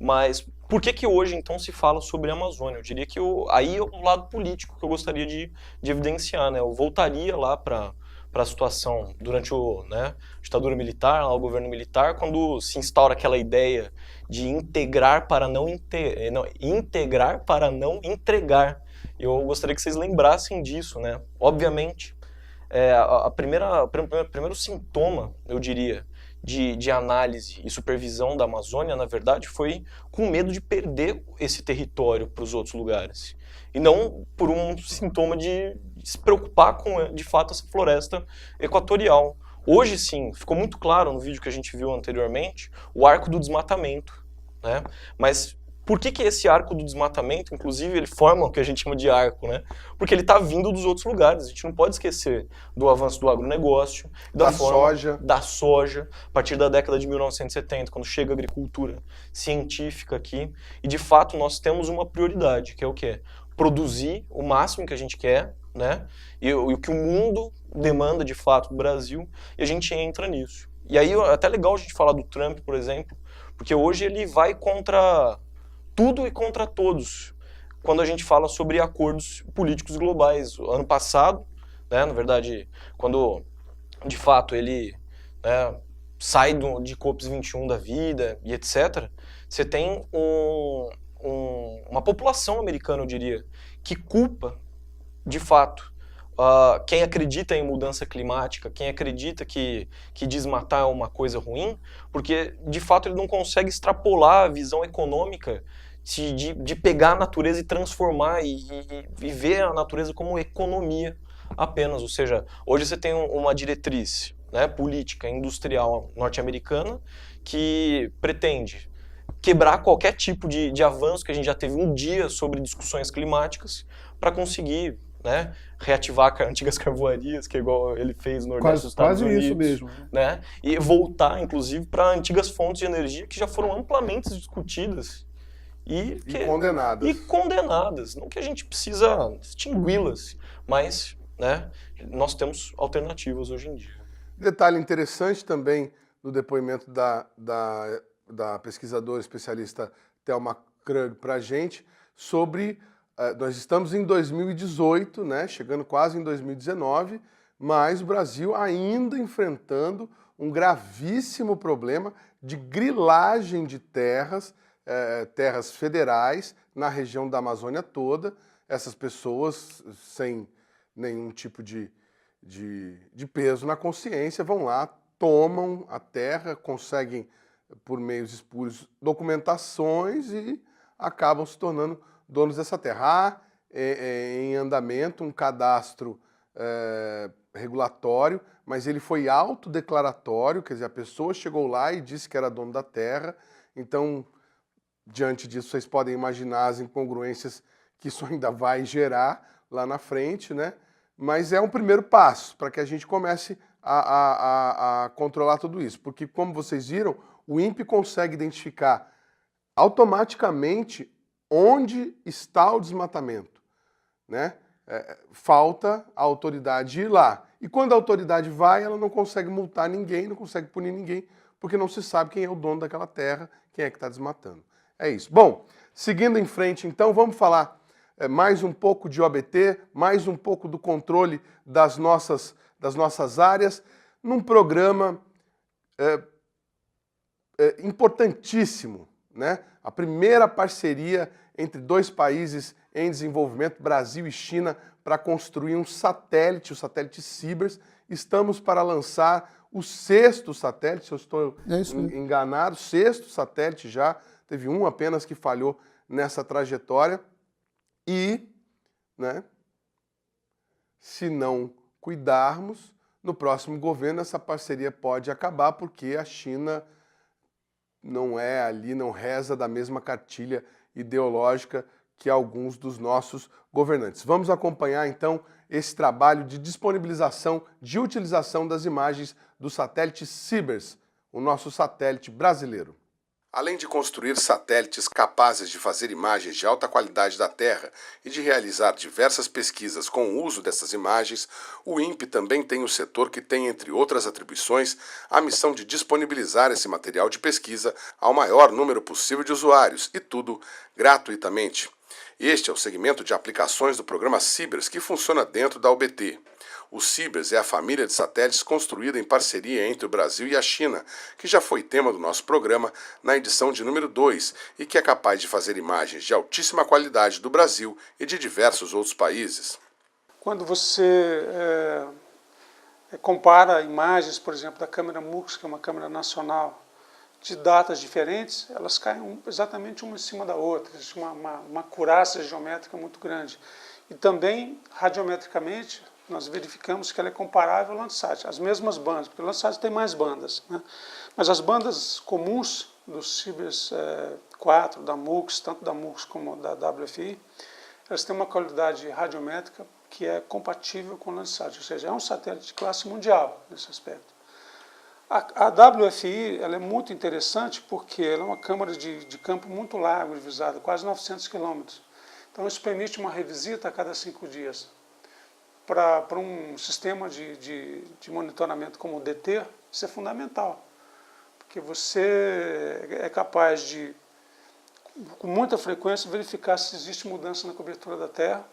mas por que hoje então se fala sobre a Amazônia? Eu diria que aí é o lado político que eu gostaria de evidenciar, né? Eu voltaria lá para a situação durante a ditadura militar, o governo militar, quando se instaura aquela ideia de integrar para não entregar. Eu gostaria que vocês lembrassem disso, né? Obviamente, o primeiro sintoma, eu diria, de análise e supervisão da Amazônia, na verdade, foi com medo de perder esse território para os outros lugares. E não por um sintoma de se preocupar com, de fato, essa floresta equatorial. Hoje, sim, ficou muito claro no vídeo que a gente viu anteriormente, o arco do desmatamento. Né? Mas por que esse arco do desmatamento, inclusive, ele forma o que a gente chama de arco? Né? Porque ele está vindo dos outros lugares. A gente não pode esquecer do avanço do agronegócio, da soja, a partir da década de 1970, quando chega a agricultura científica aqui. E, de fato, nós temos uma prioridade, que é o quê? Produzir o máximo que a gente quer, né? E o que o mundo demanda, de fato, do Brasil, e a gente entra nisso. E aí, é até legal a gente falar do Trump, por exemplo, porque hoje ele vai contra tudo e contra todos, quando a gente fala sobre acordos políticos globais. Ano passado, né, na verdade, quando de fato ele sai de COP21 da vida e etc., você tem uma população americana, eu diria, que culpa, de fato, quem acredita em mudança climática, quem acredita que desmatar é uma coisa ruim, porque, de fato, ele não consegue extrapolar a visão econômica de pegar a natureza e transformar e ver a natureza como economia apenas. Ou seja, hoje você tem uma diretriz, né, política, industrial norte-americana que pretende quebrar qualquer tipo de avanço que a gente já teve um dia sobre discussões climáticas para conseguir, né, reativar antigas carvoarias, que é igual ele fez no Nordeste dos Estados Unidos. Quase isso mesmo. Né, e voltar, inclusive, para antigas fontes de energia que já foram amplamente discutidas e condenadas. Não que a gente precisa extingui-las, mas, né, nós temos alternativas hoje em dia. Detalhe interessante também no depoimento da pesquisadora especialista Thelma Krug para a gente sobre... nós estamos em 2018, né, chegando quase em 2019, mas o Brasil ainda enfrentando um gravíssimo problema de grilagem de terras federais na região da Amazônia toda. Essas pessoas, sem nenhum tipo de peso na consciência, vão lá, tomam a terra, conseguem, por meios espúrios, documentações e acabam se tornando donos dessa terra. Há em andamento um cadastro regulatório, mas ele foi autodeclaratório, quer dizer, a pessoa chegou lá e disse que era dono da terra. Então, diante disso, vocês podem imaginar as incongruências que isso ainda vai gerar lá na frente, né? Mas é um primeiro passo para que a gente comece a controlar tudo isso, porque, como vocês viram, o INPE consegue identificar automaticamente onde está o desmatamento, né? Falta a autoridade ir lá. E quando a autoridade vai, ela não consegue multar ninguém, não consegue punir ninguém, porque não se sabe quem é o dono daquela terra, quem é que está desmatando. É isso. Bom, seguindo em frente, então, vamos falar mais um pouco de OBT, mais um pouco do controle das nossas áreas, num programa importantíssimo, né? A primeira parceria entre dois países em desenvolvimento, Brasil e China, para construir um satélite, o satélite Cibers. Estamos para lançar o 6º satélite, se eu estou enganado, 6º satélite já, teve um apenas que falhou nessa trajetória. E, né, se não cuidarmos, no próximo governo essa parceria pode acabar, porque a China não é ali, não reza da mesma cartilha ideológica que alguns dos nossos governantes. Vamos acompanhar então esse trabalho de disponibilização, de utilização das imagens do satélite Cibers, o nosso satélite brasileiro. Além de construir satélites capazes de fazer imagens de alta qualidade da Terra e de realizar diversas pesquisas com o uso dessas imagens, o INPE também tem o setor que tem, entre outras atribuições, a missão de disponibilizar esse material de pesquisa ao maior número possível de usuários, e tudo gratuitamente. Este é o segmento de aplicações do programa Cibers, que funciona dentro da UBT. O Cibers é a família de satélites construída em parceria entre o Brasil e a China, que já foi tema do nosso programa na edição de número 2 e que é capaz de fazer imagens de altíssima qualidade do Brasil e de diversos outros países. Quando você compara imagens, por exemplo, da câmera MUX, que é uma câmera nacional, de datas diferentes, elas caem exatamente uma em cima da outra, existe uma acurácia geométrica muito grande. E também, radiometricamente, nós verificamos que ela é comparável ao Landsat, as mesmas bandas, porque o Landsat tem mais bandas, né? Mas as bandas comuns do Cibers 4, da MUX, tanto da MUX como da WFI, elas têm uma qualidade radiométrica que é compatível com o Landsat, ou seja, é um satélite de classe mundial nesse aspecto. A WFI ela é muito interessante porque ela é uma câmara de campo muito largo de visada, quase 900 km. Então isso permite uma revisita a cada 5 dias. Para um sistema de monitoramento como o DT, isso é fundamental, porque você é capaz de, com muita frequência, verificar se existe mudança na cobertura da Terra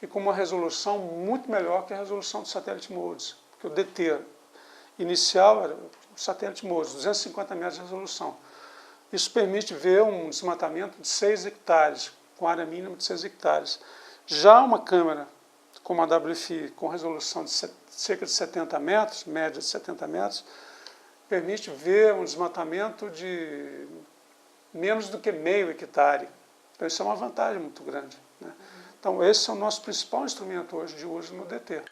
e com uma resolução muito melhor que a resolução do satélite MODES, porque o DT inicial era o satélite MODES, 250 metros de resolução. Isso permite ver um desmatamento de 6 hectares, com área mínima de 6 hectares. Já uma câmera como a WFI, com resolução de cerca de 70 metros, média de 70 metros, permite ver um desmatamento de menos do que meio hectare. Então isso é uma vantagem muito grande, né? Então esse é o nosso principal instrumento hoje de uso no DT.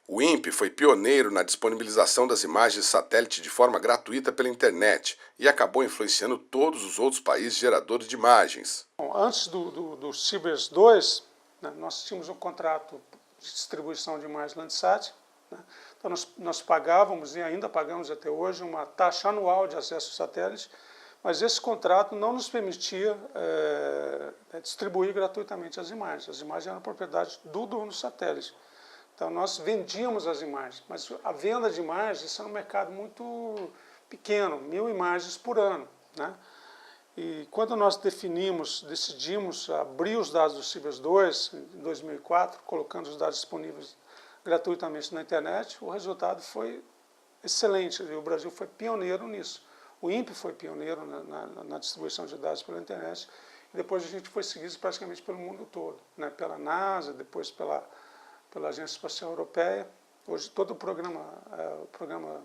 O INPE foi pioneiro na disponibilização das imagens de satélite de forma gratuita pela internet e acabou influenciando todos os outros países geradores de imagens. Bom, antes do Cibers 2, né, nós tínhamos um contrato de distribuição de imagens Landsat, né? Então nós pagávamos e ainda pagamos até hoje uma taxa anual de acesso ao satélite, mas esse contrato não nos permitia distribuir gratuitamente as imagens. As imagens eram propriedade do dono do satélite. Então nós vendíamos as imagens, mas a venda de imagens, isso era um mercado muito pequeno, 1000 imagens por ano, né? E quando nós decidimos abrir os dados do Cibers 2, em 2004, colocando os dados disponíveis gratuitamente na internet, o resultado foi excelente, e o Brasil foi pioneiro nisso. O INPE foi pioneiro na distribuição de dados pela internet, e depois a gente foi seguido praticamente pelo mundo todo, né? Pela NASA, depois pela Agência Espacial Europeia. Hoje todo o programa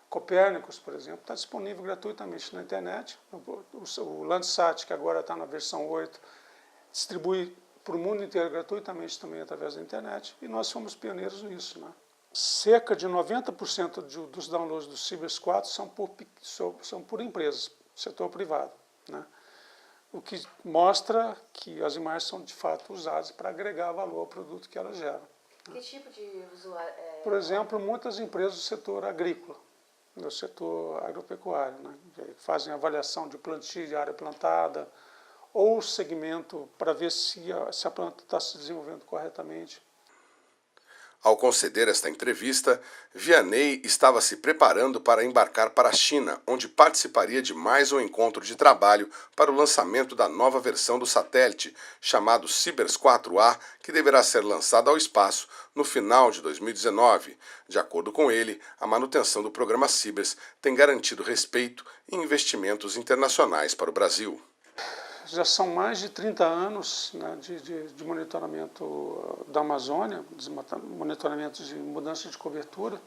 Copérnicos, por exemplo, está disponível gratuitamente na internet. O Landsat, que agora está na versão 8, distribui para o mundo inteiro gratuitamente também através da internet, e nós fomos pioneiros nisso, né? Cerca de 90% dos downloads do Cibers 4 são por empresas, setor privado, né? O que mostra que as imagens são de fato usadas para agregar valor ao produto que elas geram. Que tipo de usuário? Por exemplo, muitas empresas do setor agrícola, do setor agropecuário, né, fazem avaliação de plantio de área plantada, ou segmento para ver se a planta está se desenvolvendo corretamente. Ao conceder esta entrevista, Vianney estava se preparando para embarcar para a China, onde participaria de mais um encontro de trabalho para o lançamento da nova versão do satélite, chamado Cibers 4A, que deverá ser lançado ao espaço no final de 2019. De acordo com ele, a manutenção do programa Cibers tem garantido respeito e investimentos internacionais para o Brasil. Já são mais de 30 anos, né, de monitoramento da Amazônia, monitoramento de mudança de cobertura.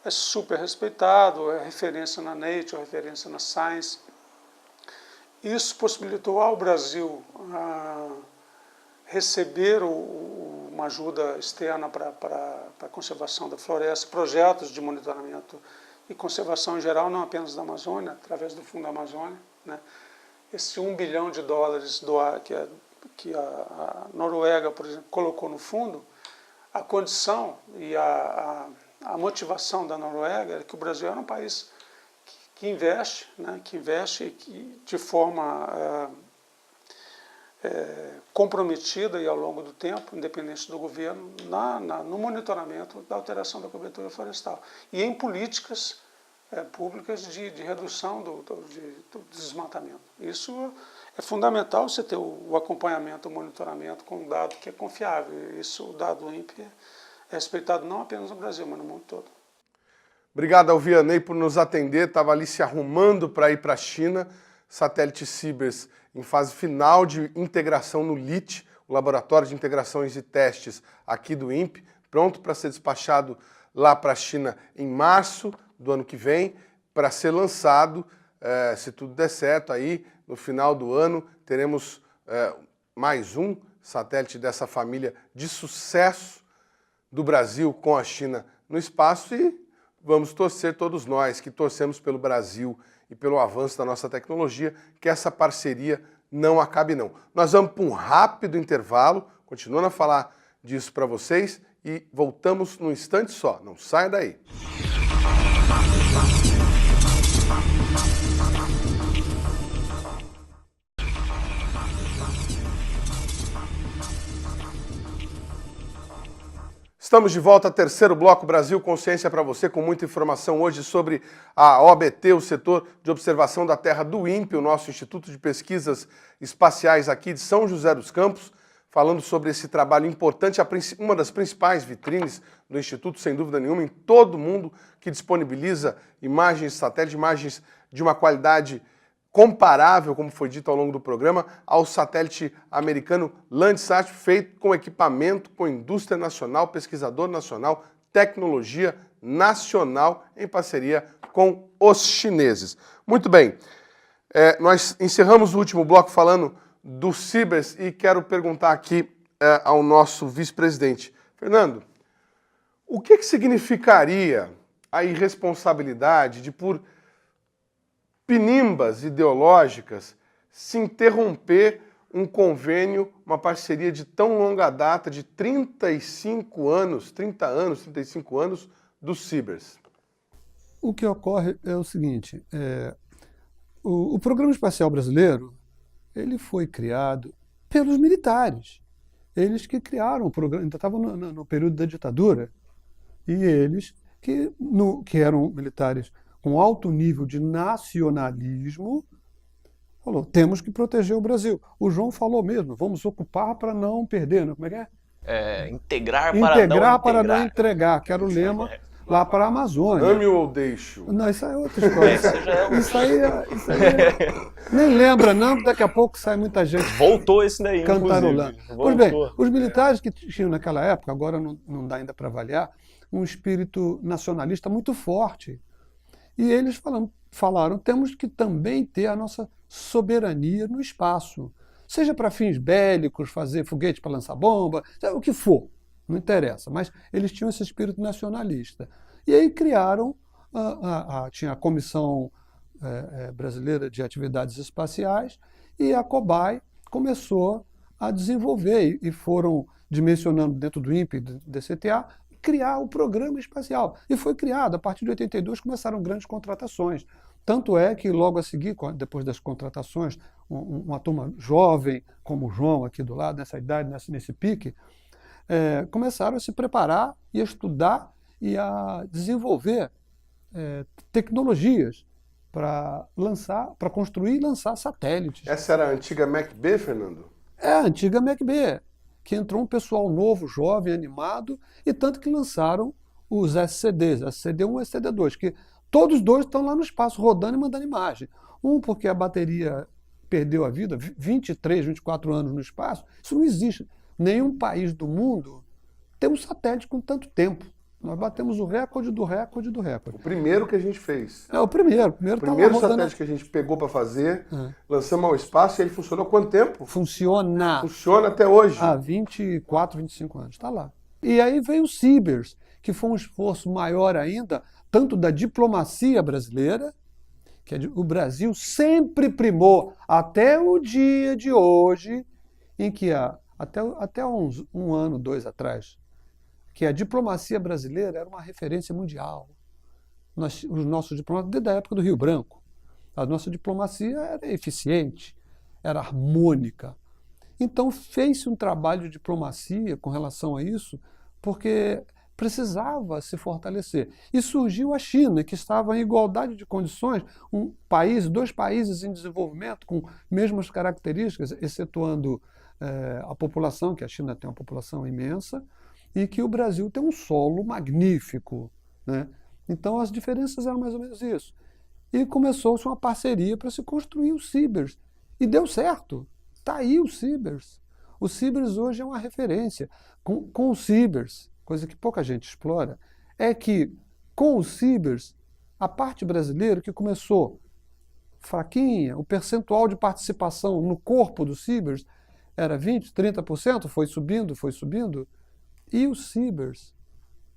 É super respeitado, é referência na Nature, referência na Science. Isso possibilitou ao Brasil receber uma ajuda externa para a conservação da floresta, projetos de monitoramento e conservação em geral, não apenas da Amazônia, através do Fundo Amazônia, né? Esse $1 bilhão que a Noruega, por exemplo, colocou no fundo, a condição e a motivação da Noruega é que o Brasil era um país que investe, né, de forma comprometida e ao longo do tempo, independente do governo, no monitoramento da alteração da cobertura florestal e em políticas públicas de redução do desmatamento. Isso é fundamental, você ter o acompanhamento, o monitoramento com um dado que é confiável. Isso, o dado do INPE, é respeitado não apenas no Brasil, mas no mundo todo. Obrigado ao Vianney por nos atender, estava ali se arrumando para ir para a China. Satélite Cibers em fase final de integração no LIT, o Laboratório de Integrações e Testes aqui do INPE, pronto para ser despachado lá para a China em março do ano que vem, para ser lançado, se tudo der certo, aí no final do ano teremos mais um satélite dessa família de sucesso do Brasil com a China no espaço e vamos torcer todos nós que torcemos pelo Brasil e pelo avanço da nossa tecnologia, que essa parceria não acabe não. Nós vamos para um rápido intervalo, continuando a falar disso para vocês e voltamos num instante só, não saia daí. Estamos de volta, terceiro bloco Brasil Consciência para você, com muita informação hoje sobre a OBT, o setor de observação da Terra do INPE, o nosso Instituto de Pesquisas Espaciais aqui de São José dos Campos, falando sobre esse trabalho importante, uma das principais vitrines do Instituto, sem dúvida nenhuma, em todo o mundo, que disponibiliza imagens de satélite, imagens de uma qualidade comparável, como foi dito ao longo do programa, ao satélite americano Landsat, feito com equipamento, com indústria nacional, pesquisador nacional, tecnologia nacional, em parceria com os chineses. Muito bem, nós encerramos o último bloco falando do Cibers e quero perguntar aqui ao nosso vice-presidente. Fernando, o que significaria a irresponsabilidade de, por pinimbas ideológicas, se interromper um convênio, uma parceria de tão longa data, de 35 anos do Cibers? O que ocorre é o seguinte, o Programa Espacial Brasileiro, ele foi criado pelos militares. Eles que criaram o programa, ainda estavam no período da ditadura, e eles que eram militares com alto nível de nacionalismo, falou, temos que proteger o Brasil. O João falou mesmo, vamos ocupar para não perder, não? Como é que é? Integrar para não entregar, que era o lema lá para a Amazônia. Ame-o ou deixe-o. Não, isso aí é outra história. Isso aí nem lembra não, daqui a pouco sai muita gente voltou esse daí, cantarolando. Pois bem, os militares que tinham naquela época, agora não dá ainda para avaliar, um espírito nacionalista muito forte. E eles falaram, temos que também ter a nossa soberania no espaço. Seja para fins bélicos, fazer foguete para lançar bomba, o que for, não interessa. Mas eles tinham esse espírito nacionalista. E aí criaram, tinha a Comissão Brasileira de Atividades Espaciais e a COBAI começou a desenvolver e foram dimensionando dentro do INPE e do DCTA, criar o programa espacial. E foi criado, a partir de 82 começaram grandes contratações. Tanto é que logo a seguir, depois das contratações, uma turma jovem, como o João aqui do lado, nessa idade, nesse pique, começaram a se preparar e a estudar e a desenvolver tecnologias para construir e lançar satélites. Essa era a antiga MacB, Fernando? É a antiga MacB, que entrou um pessoal novo, jovem, animado, e tanto que lançaram os SCDs, SCD1 e SCD2, que todos dois estão lá no espaço, rodando e mandando imagem. Um porque a bateria perdeu a vida, 23, 24 anos no espaço, isso não existe. Nenhum país do mundo tem um satélite com tanto tempo. Nós batemos o recorde do recorde do recorde. O primeiro que a gente fez. É o primeiro. O primeiro satélite que a gente pegou para fazer, lançamos ao espaço e ele funcionou há quanto tempo? Funciona. Funciona até hoje. Há 24, 25 anos. Está lá. E aí veio o CIBERS, que foi um esforço maior ainda, tanto da diplomacia brasileira, que o Brasil sempre primou, até o dia de hoje, em que até um ano, 2 atrás, que a diplomacia brasileira era uma referência mundial. Os nossos diplomatas, desde a época do Rio Branco, a nossa diplomacia era eficiente, era harmônica. Então fez-se um trabalho de diplomacia com relação a isso, porque precisava se fortalecer. E surgiu a China, que estava em igualdade de condições, dois países em desenvolvimento com mesmas características, excetuando a população, que a China tem uma população imensa, e que o Brasil tem um solo magnífico, né? Então as diferenças eram mais ou menos isso. E começou-se uma parceria para se construir o CIBERS. E deu certo. Está aí o CIBERS. O CIBERS hoje é uma referência. Com o CIBERS, coisa que pouca gente explora, é que com o CIBERS, a parte brasileira que começou fraquinha, o percentual de participação no corpo do CIBERS era 20%, 30%, foi subindo. E o CIBERS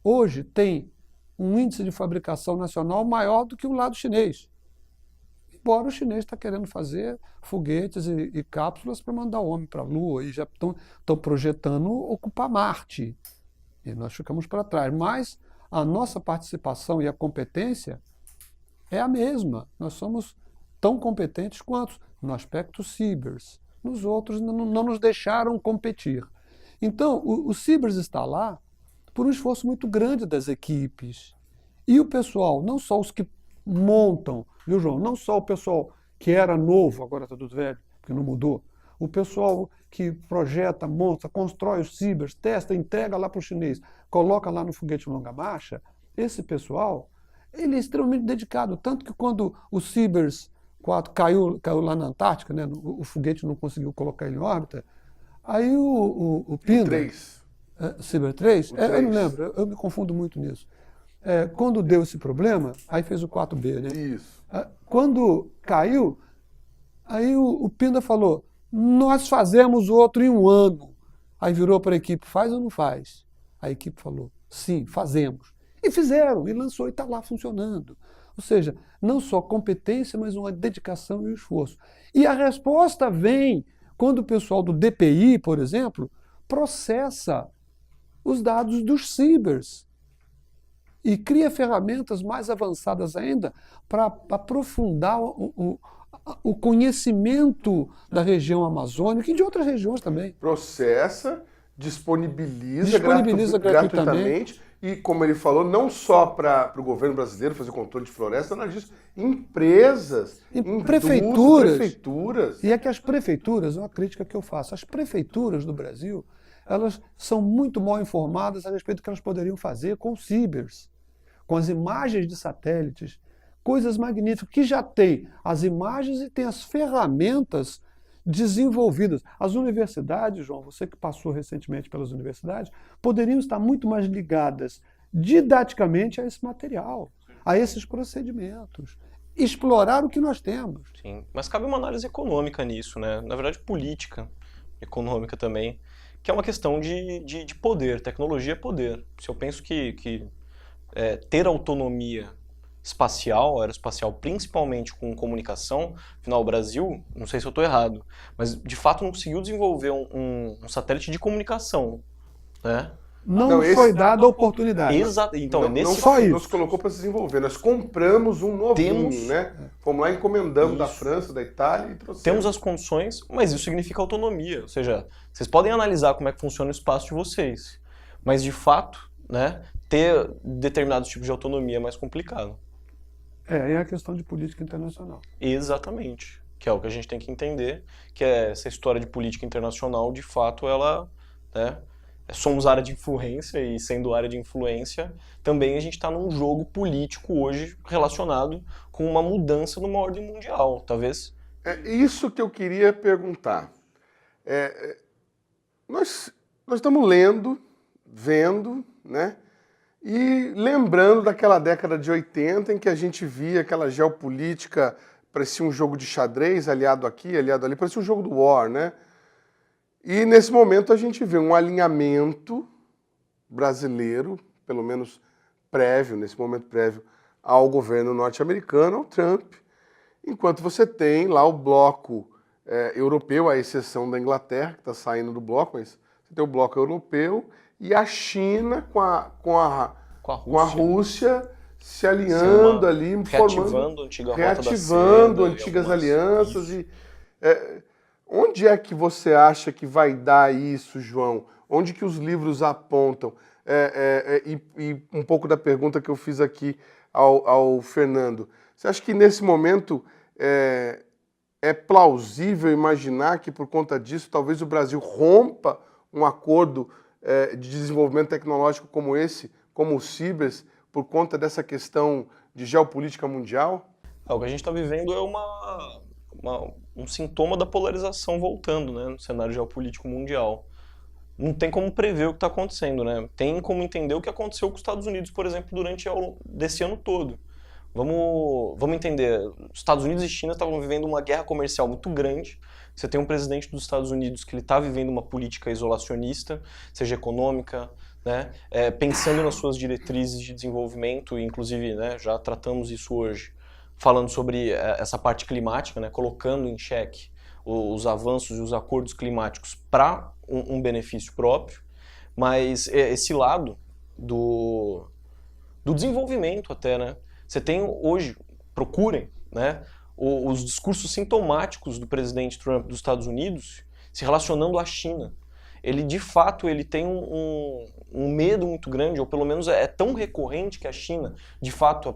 hoje tem um índice de fabricação nacional maior do que o lado chinês. Embora o chinês está querendo fazer foguetes e cápsulas para mandar o homem para a Lua e já estão projetando ocupar Marte. E nós ficamos para trás. Mas a nossa participação e a competência é a mesma. Nós somos tão competentes quanto no aspecto CIBERS. Nos outros não nos deixaram competir. Então, o CIBERS está lá por um esforço muito grande das equipes. E o pessoal, não só os que montam, viu, João? Não só o pessoal que era novo, agora está tudo velho, porque não mudou. O pessoal que projeta, monta, constrói os CIBERS, testa, entrega lá para o chinês, coloca lá no foguete longa marcha, esse pessoal, ele é extremamente dedicado. Tanto que quando o CIBERS 4 caiu lá na Antártica, né, o foguete não conseguiu colocar ele em órbita, aí o Pinda... O 3. CIBERS 3? O 3. Eu não lembro, eu me confundo muito nisso. Quando deu esse problema, aí fez o 4B, né? Isso. Quando caiu, aí o Pinda falou, nós fazemos outro em 1 ano. Aí virou para a equipe, faz ou não faz? A equipe falou, sim, fazemos. E fizeram, e lançou, e está lá funcionando. Ou seja, não só competência, mas uma dedicação e um esforço. E a resposta vem quando o pessoal do DPI, por exemplo, processa os dados dos CIBERS e cria ferramentas mais avançadas ainda para aprofundar o conhecimento da região amazônica e de outras regiões também. Processa, disponibiliza gratuitamente. gratuitamente. E, como ele falou, não só para o governo brasileiro fazer controle de floresta, nada disso. Empresas, prefeituras. E é que as prefeituras, é uma crítica que eu faço, as prefeituras do Brasil, elas são muito mal informadas a respeito do que elas poderiam fazer com o CIBERS, com as imagens de satélites, coisas magníficas, que já tem as imagens e tem as ferramentas desenvolvidas. As universidades, João, você que passou recentemente pelas universidades, poderiam estar muito mais ligadas didaticamente a esse material, a esses procedimentos. Explorar o que nós temos. Sim, mas cabe uma análise econômica nisso, né? Na verdade, política econômica também, que é uma questão de poder. Tecnologia é poder. Se eu penso que ter autonomia espacial, aeroespacial, principalmente com comunicação, afinal o Brasil, não sei se eu estou errado, mas de fato não conseguiu desenvolver um satélite de comunicação, né? Não foi dada a oportunidade. Exato. Então, Não só isso. Nos colocou para se desenvolver. Nós compramos um novinho, né? Fomos lá, encomendamos da França, da Itália e trouxemos. Temos as condições, mas isso significa autonomia. Ou seja, vocês podem analisar como é que funciona o espaço de vocês. Mas, de fato, né, ter determinados tipos de autonomia é mais complicado. É a questão de política internacional. Exatamente. Que é o que a gente tem que entender, que é essa história de política internacional, de fato, ela, né, somos área de influência, e sendo área de influência, também a gente está num jogo político hoje relacionado com uma mudança numa ordem mundial, talvez. É isso que eu queria perguntar. Nós estamos lendo, vendo, né? E lembrando daquela década de 80 em que a gente via aquela geopolítica, parecia um jogo de xadrez, aliado aqui, aliado ali, parecia um jogo do War, né? E nesse momento a gente vê um alinhamento brasileiro, pelo menos prévio, nesse momento prévio, ao governo norte-americano, ao Trump, enquanto você tem lá o bloco europeu, à exceção da Inglaterra, que está saindo do bloco, mas você tem o bloco europeu e a China com a Rússia se alinhando ali, reativando a antiga reativando antigas alianças. E, onde é que você acha que vai dar isso, João? Onde que os livros apontam? E um pouco da pergunta que eu fiz aqui ao Fernando. Você acha que nesse momento é plausível imaginar que por conta disso talvez o Brasil rompa um acordo de desenvolvimento tecnológico como esse, como o Cibers, por conta dessa questão de geopolítica mundial? O que a gente está vivendo é um sintoma da polarização voltando, né, no cenário geopolítico mundial. Não tem como prever o que está acontecendo, né? Tem como entender o que aconteceu com os Estados Unidos, por exemplo, durante desse ano todo. Vamos entender, os Estados Unidos e China estavam vivendo uma guerra comercial muito grande. Você tem um presidente dos Estados Unidos que ele está vivendo uma política isolacionista, seja econômica, né, pensando nas suas diretrizes de desenvolvimento, e inclusive, né, já tratamos isso hoje, falando sobre essa parte climática, né, colocando em xeque os avanços e os acordos climáticos para um benefício próprio, mas esse lado do desenvolvimento até, né, você tem hoje, procurem, né, os discursos sintomáticos do presidente Trump dos Estados Unidos se relacionando à China. Ele, de fato, ele tem um medo muito grande, ou pelo menos é tão recorrente que a China, de fato,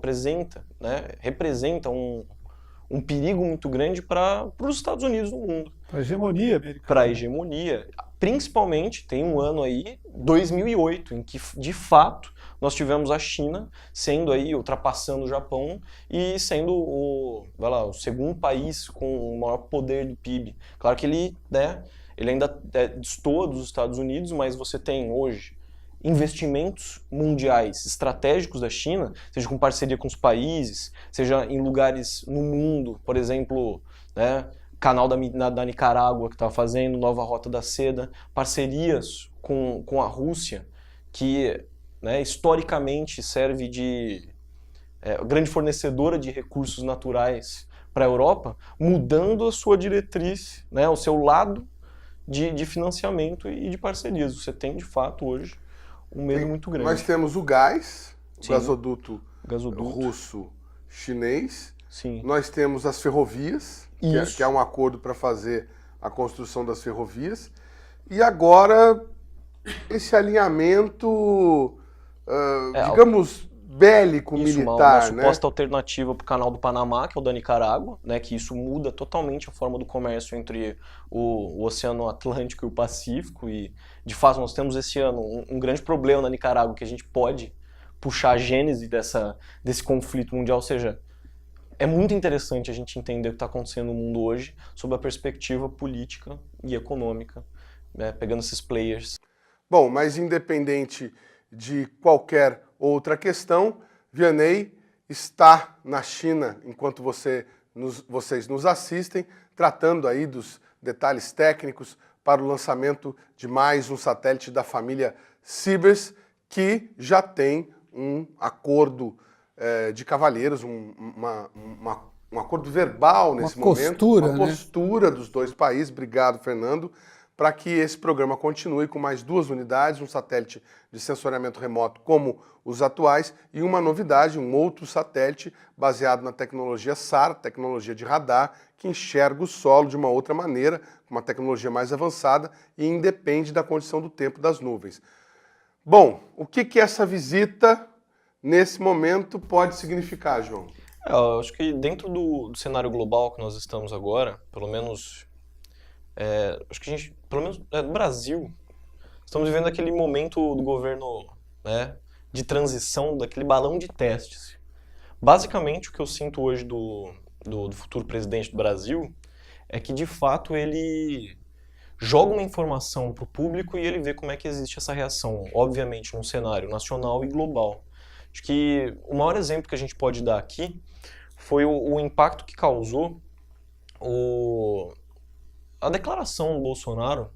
representa um perigo muito grande para os Estados Unidos no mundo. Para a hegemonia americana. Para a hegemonia. Principalmente, tem um ano aí, 2008, em que, de fato, nós tivemos a China sendo aí, ultrapassando o Japão e sendo o segundo país com o maior poder do PIB. Claro que ele ainda destoa dos Estados Unidos, mas você tem hoje investimentos mundiais estratégicos da China, seja com parceria com os países, seja em lugares no mundo, por exemplo, né, canal da Nicarágua que está fazendo, nova Rota da Seda, parcerias com a Rússia, que, né, historicamente serve de grande fornecedora de recursos naturais para a Europa, mudando a sua diretriz, né, o seu lado de financiamento e de parcerias. Você tem, de fato, hoje, um medo muito grande. Nós temos o gás, o Sim. gasoduto russo-chinês. Sim. Nós temos as ferrovias, que é um acordo para fazer a construção das ferrovias. E agora, esse alinhamento, digamos, bélico, militar, uma suposta alternativa para o canal do Panamá, que é o da Nicarágua, né, que isso muda totalmente a forma do comércio entre o Oceano Atlântico e o Pacífico, e de fato nós temos esse ano um grande problema na Nicarágua, que a gente pode puxar a gênese desse conflito mundial, ou seja, é muito interessante a gente entender o que está acontecendo no mundo hoje sob a perspectiva política e econômica, né, pegando esses players. Bom, mas independente de qualquer outra questão, Vianney está na China enquanto vocês nos assistem, tratando aí dos detalhes técnicos para o lançamento de mais um satélite da família Cibers, que já tem um acordo de cavalheiros, um acordo verbal nesse momento, uma postura dos dois países. Obrigado, Fernando, para que esse programa continue com mais 2 unidades, um satélite de sensoriamento remoto como os atuais e uma novidade, um outro satélite baseado na tecnologia SAR, tecnologia de radar, que enxerga o solo de uma outra maneira, com uma tecnologia mais avançada e independe da condição do tempo das nuvens. Bom, o que essa visita, nesse momento, pode significar, João? Eu acho que dentro do cenário global que nós estamos agora, pelo menos, acho que a gente, pelo menos no Brasil, estamos vivendo aquele momento do governo, né, de transição, daquele balão de testes. Basicamente, o que eu sinto hoje do futuro presidente do Brasil é que, de fato, ele joga uma informação para o público e ele vê como é que existe essa reação, obviamente, num cenário nacional e global. Acho que o maior exemplo que a gente pode dar aqui foi o impacto que causou a declaração do Bolsonaro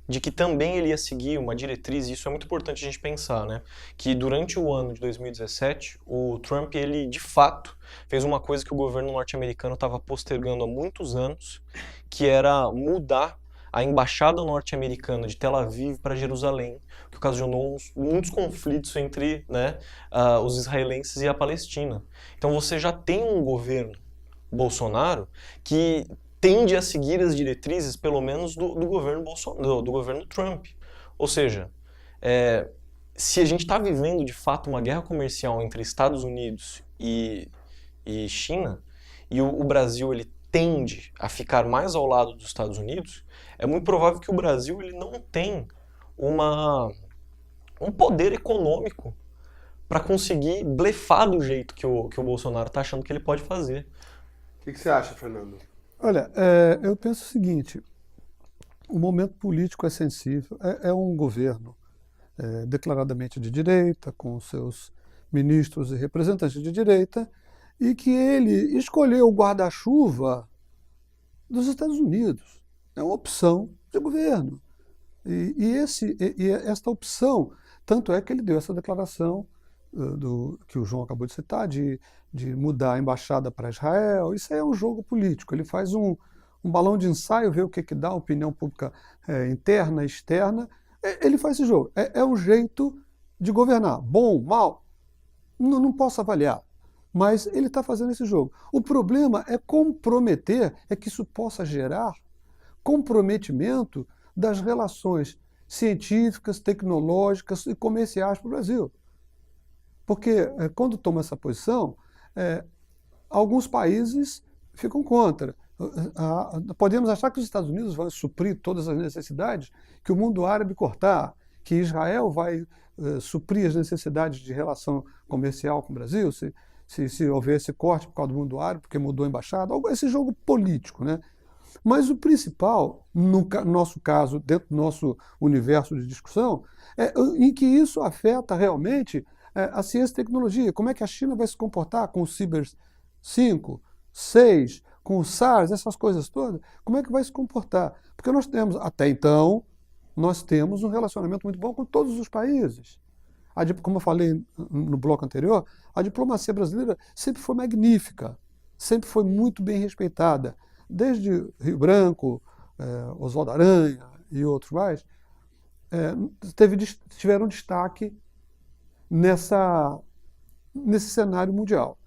de que também ele ia seguir uma diretriz, e isso é muito importante a gente pensar, né? Que durante o ano de 2017, o Trump, ele de fato fez uma coisa que o governo norte-americano estava postergando há muitos anos, que era mudar a embaixada norte-americana de Tel Aviv para Jerusalém, que ocasionou muitos conflitos entre, né, os israelenses e a Palestina. Então você já tem um governo Bolsonaro que tende a seguir as diretrizes, pelo menos, do governo Trump. Ou seja, se a gente está vivendo de fato uma guerra comercial entre Estados Unidos e China, e o Brasil ele tende a ficar mais ao lado dos Estados Unidos, é muito provável que o Brasil ele não tenha um poder econômico para conseguir blefar do jeito que o Bolsonaro está achando que ele pode fazer. O que você acha, Fernando? Olha, eu penso o seguinte, o momento político é sensível, é um governo declaradamente de direita, com seus ministros e representantes de direita, e que ele escolheu o guarda-chuva dos Estados Unidos. É uma opção de governo. E esta opção, tanto é que ele deu essa declaração que o João acabou de citar, de mudar a embaixada para Israel. Isso aí é um jogo político. Ele faz um balão de ensaio, vê o que dá, opinião pública interna, externa. Ele faz esse jogo. É um jeito de governar. Bom, mal, não posso avaliar. Mas ele está fazendo esse jogo. O problema é comprometer, é que isso possa gerar comprometimento das relações científicas, tecnológicas e comerciais para o Brasil. Porque quando toma essa posição, alguns países ficam contra. Podemos achar que os Estados Unidos vão suprir todas as necessidades que o mundo árabe cortar, que Israel vai suprir as necessidades de relação comercial com o Brasil, se houver esse corte por causa do mundo árabe, porque mudou a embaixada, esse jogo político, né? Mas o principal, no nosso caso, dentro do nosso universo de discussão, é em que isso afeta realmente a ciência e tecnologia. Como é que a China vai se comportar com o Cyber 5, 6, com o SARS, essas coisas todas? Como é que vai se comportar? Porque nós temos, até então, nós temos um relacionamento muito bom com todos os países. Como eu falei no bloco anterior, a diplomacia brasileira sempre foi magnífica, sempre foi muito bem respeitada. Desde Rio Branco, Oswaldo Aranha e outros mais, tiveram destaque nesse cenário mundial.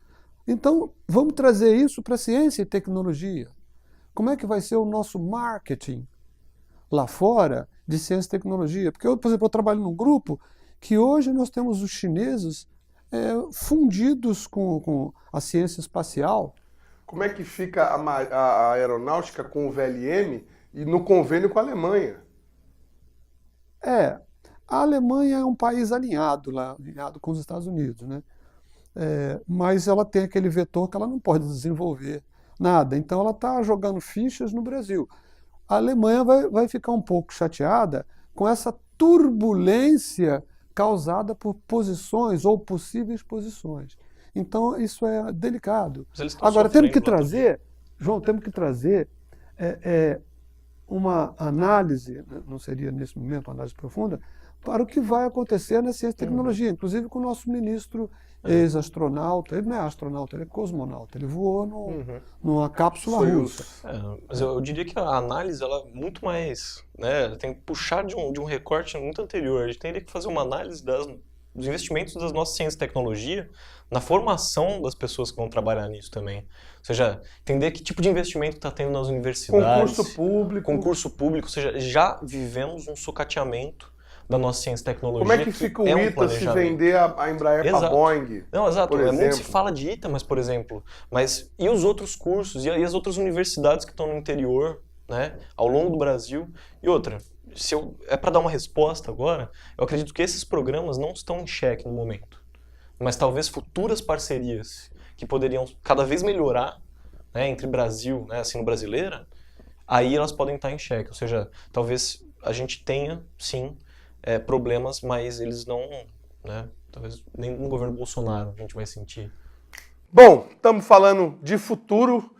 Então, vamos trazer isso para a ciência e tecnologia. Como é que vai ser o nosso marketing lá fora de ciência e tecnologia? Porque, por exemplo, eu trabalho num grupo que hoje nós temos os chineses fundidos com a ciência espacial. Como é que fica a aeronáutica com o VLM e no convênio com a Alemanha? A Alemanha é um país alinhado com os Estados Unidos, né? Mas ela tem aquele vetor que ela não pode desenvolver nada. Então ela está jogando fichas no Brasil. A Alemanha vai ficar um pouco chateada com essa turbulência causada por posições ou possíveis posições. Então isso é delicado. Agora temos que trazer, João, uma análise, não seria nesse momento uma análise profunda, para o que vai acontecer na ciência e tecnologia, inclusive com o nosso ministro ex-astronauta. Ele não é astronauta, ele é cosmonauta. Ele voou numa cápsula russa. Mas eu diria que a análise ela é muito mais, né, tem que puxar de um recorte muito anterior. A gente teria que fazer uma análise dos investimentos das nossas ciências e tecnologia na formação das pessoas que vão trabalhar nisso também. Ou seja, entender que tipo de investimento está tendo nas universidades. Concurso público. Ou seja, já vivemos um sucateamento da nossa ciência e tecnologia. Como é que fica o é um ITA se planejamento. vender a Embraer para a Exato. Boeing? Não, exato. por Muito se exemplo? fala de ITA, mas, por exemplo, mas e os outros cursos, e as outras universidades que estão no interior, né, ao longo do Brasil? E outra, é para dar uma resposta agora, eu acredito que esses programas não estão em xeque no momento, mas talvez futuras parcerias que poderiam cada vez melhorar, né, entre Brasil, né, assim, no brasileira, aí elas podem estar em xeque. Ou seja, talvez a gente tenha, sim, problemas, mas eles não, né, talvez nem no governo Bolsonaro a gente vai sentir. Bom, estamos falando de futuro,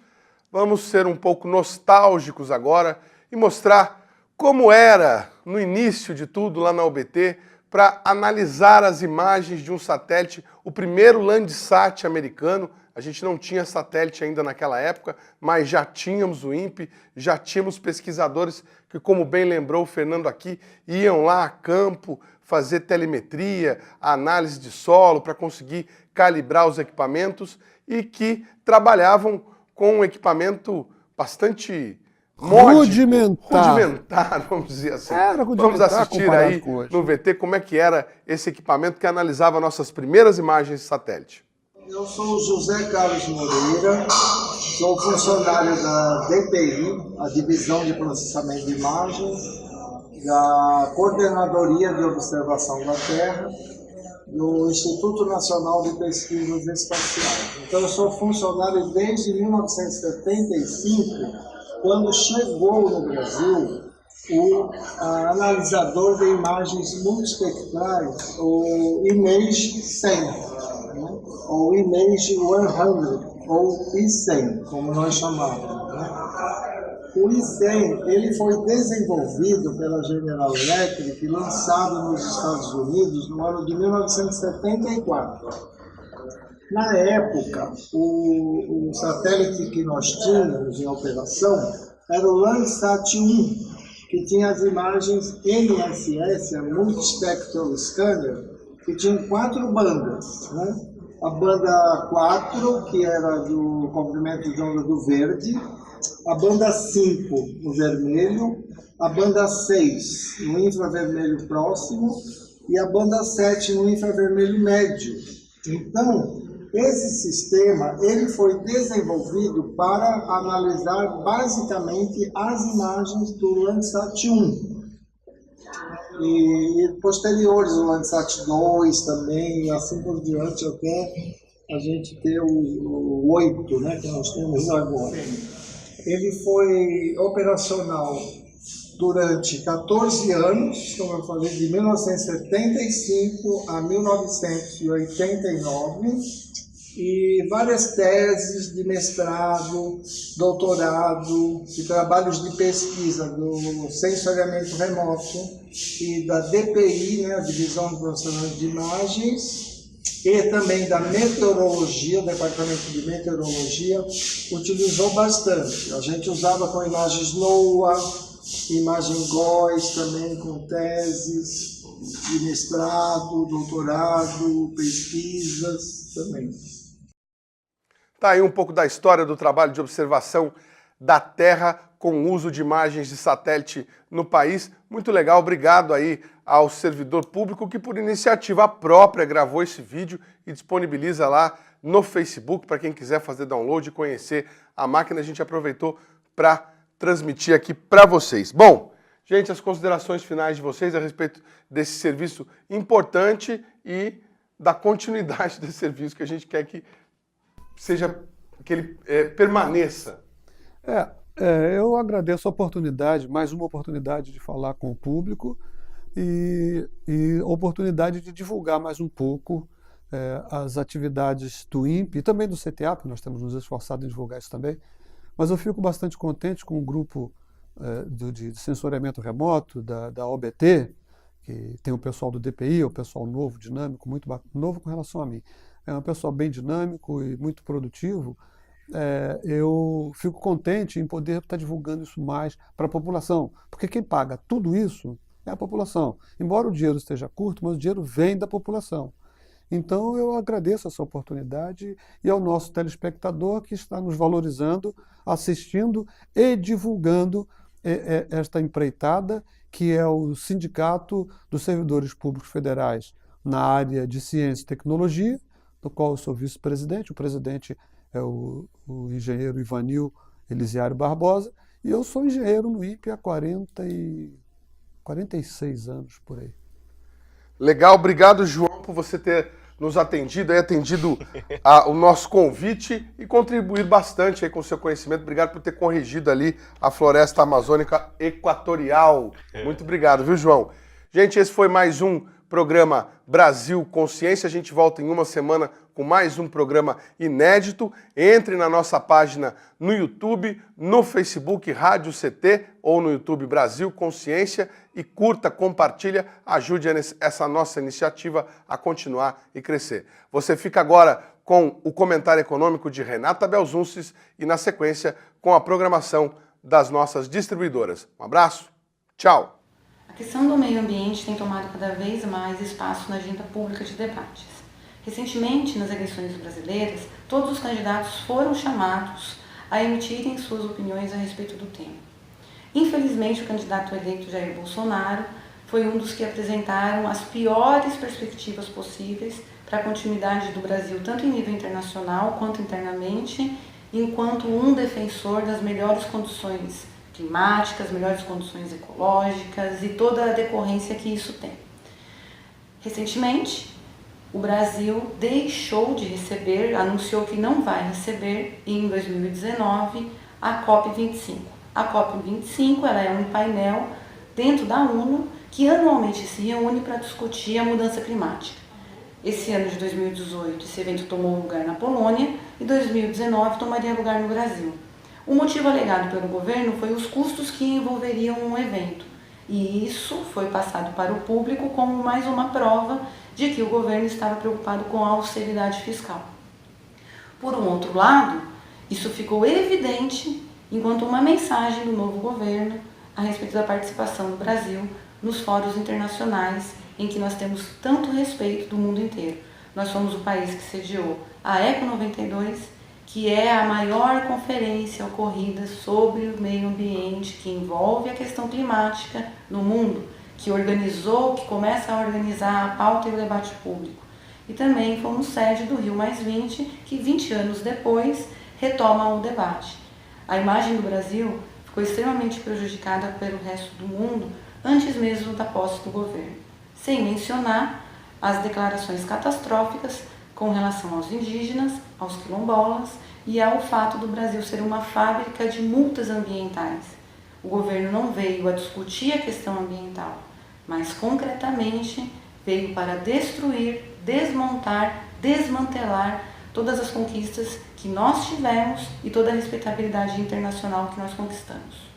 vamos ser um pouco nostálgicos agora e mostrar como era no início de tudo lá na UBT para analisar as imagens de um satélite, o primeiro Landsat americano. A gente não tinha satélite ainda naquela época, mas já tínhamos o INPE, já tínhamos pesquisadores que, como bem lembrou o Fernando aqui, iam lá a campo fazer telemetria, análise de solo para conseguir calibrar os equipamentos e que trabalhavam com um equipamento bastante rudimentar, vamos dizer assim. Vamos assistir aí no VT como é que era esse equipamento que analisava nossas primeiras imagens de satélite. Eu sou o José Carlos Moreira, sou funcionário da DPI, a Divisão de Processamento de Imagens, da Coordenadoria de Observação da Terra, do Instituto Nacional de Pesquisas Espaciais. Então eu sou funcionário desde 1975, quando chegou no Brasil o analisador de imagens multiespectrais, o Image 100. Ou Image 100, ou I100, como nós chamamos. Né? O I100 ele foi desenvolvido pela General Electric e lançado nos Estados Unidos no ano de 1974. Na época, o satélite que nós tínhamos em operação era o Landsat 1, que tinha as imagens MSS, a Multispectral Scanner, que tinha 4 bandas, né? A banda 4, que era do comprimento de onda do verde, a banda 5 no vermelho, a banda 6 no infravermelho próximo e a banda 7 no infravermelho médio. Então, esse sistema ele foi desenvolvido para analisar basicamente as imagens do Landsat 1. E posteriores, o Landsat 2 também, e assim por diante, até a gente ter o 8, né, que nós temos agora. Ele foi operacional durante 14 anos, como eu falei, de 1975 a 1989, e várias teses de mestrado, doutorado e trabalhos de pesquisa do sensoriamento remoto e da DPI, né, a Divisão de Processamento de Imagens, e também da meteorologia, o Departamento de Meteorologia, utilizou bastante. A gente usava com imagens NOAA, imagem GOES também, com teses de mestrado, doutorado, pesquisas também. Está aí um pouco da história do trabalho de observação da Terra com o uso de imagens de satélite no país. Muito legal, obrigado aí ao servidor público que por iniciativa própria gravou esse vídeo e disponibiliza lá no Facebook para quem quiser fazer download e conhecer a máquina. A gente aproveitou para transmitir aqui para vocês. Bom, gente, as considerações finais de vocês a respeito desse serviço importante e da continuidade desse serviço que a gente quer que seja, que ele permaneça. Eu agradeço a oportunidade, mais uma oportunidade de falar com o público e oportunidade de divulgar mais um pouco as atividades do INPE e também do CTA, porque nós temos nos esforçado em divulgar isso também. Mas eu fico bastante contente com o grupo de sensoriamento remoto da OBT, que tem o pessoal do DPI, o pessoal novo, dinâmico, muito novo com relação a mim. É um pessoal bem dinâmico e muito produtivo. Eu fico contente em poder estar divulgando isso mais para a população, porque quem paga tudo isso é a população. Embora o dinheiro esteja curto, mas o dinheiro vem da população. Então eu agradeço essa oportunidade e ao nosso telespectador que está nos valorizando, assistindo e divulgando esta empreitada que é o Sindicato dos Servidores Públicos Federais na área de Ciência e Tecnologia, do qual eu sou vice-presidente. O presidente é o engenheiro Ivanil Elisiário Barbosa, e eu sou engenheiro no INPE há 46 anos, por aí. Legal, obrigado, João, por você ter nos atendido o nosso convite e contribuído bastante aí com o seu conhecimento. Obrigado por ter corrigido ali a floresta amazônica equatorial. Muito obrigado, viu, João? Gente, esse foi mais um programa Brasil Consciência. A gente volta em uma semana com mais um programa inédito. Entre na nossa página no YouTube, no Facebook Rádio CT ou no YouTube Brasil Consciência e curta, compartilha, ajude essa nossa iniciativa a continuar e crescer. Você fica agora com o comentário econômico de Renata Belzunces e, na sequência, com a programação das nossas distribuidoras. Um abraço, tchau! A questão do meio ambiente tem tomado cada vez mais espaço na agenda pública de debates. Recentemente, nas eleições brasileiras, todos os candidatos foram chamados a emitirem suas opiniões a respeito do tema. Infelizmente, o candidato eleito Jair Bolsonaro foi um dos que apresentaram as piores perspectivas possíveis para a continuidade do Brasil, tanto em nível internacional quanto internamente, enquanto um defensor das melhores condições climáticas, melhores condições ecológicas e toda a decorrência que isso tem. Recentemente, o Brasil deixou de receber, anunciou que não vai receber em 2019 a COP25. A COP25 ela é um painel dentro da ONU que anualmente se reúne para discutir a mudança climática. Esse ano de 2018 esse evento tomou lugar na Polônia e 2019 tomaria lugar no Brasil. O motivo alegado pelo governo foi os custos que envolveriam um evento, e isso foi passado para o público como mais uma prova de que o governo estava preocupado com a austeridade fiscal. Por um outro lado, isso ficou evidente enquanto uma mensagem do novo governo a respeito da participação do Brasil nos fóruns internacionais em que nós temos tanto respeito do mundo inteiro. Nós somos o país que sediou a ECO 92, que é a maior conferência ocorrida sobre o meio ambiente, que envolve a questão climática no mundo, que começa a organizar a pauta e o debate público. E também fomos sede do Rio+20, que 20 anos depois retoma o debate. A imagem do Brasil ficou extremamente prejudicada pelo resto do mundo antes mesmo da posse do governo, sem mencionar as declarações catastróficas com relação aos indígenas, aos quilombolas e ao fato do Brasil ser uma fábrica de multas ambientais. O governo não veio a discutir a questão ambiental, mas concretamente veio para destruir, desmontar, desmantelar todas as conquistas que nós tivemos e toda a respeitabilidade internacional que nós conquistamos.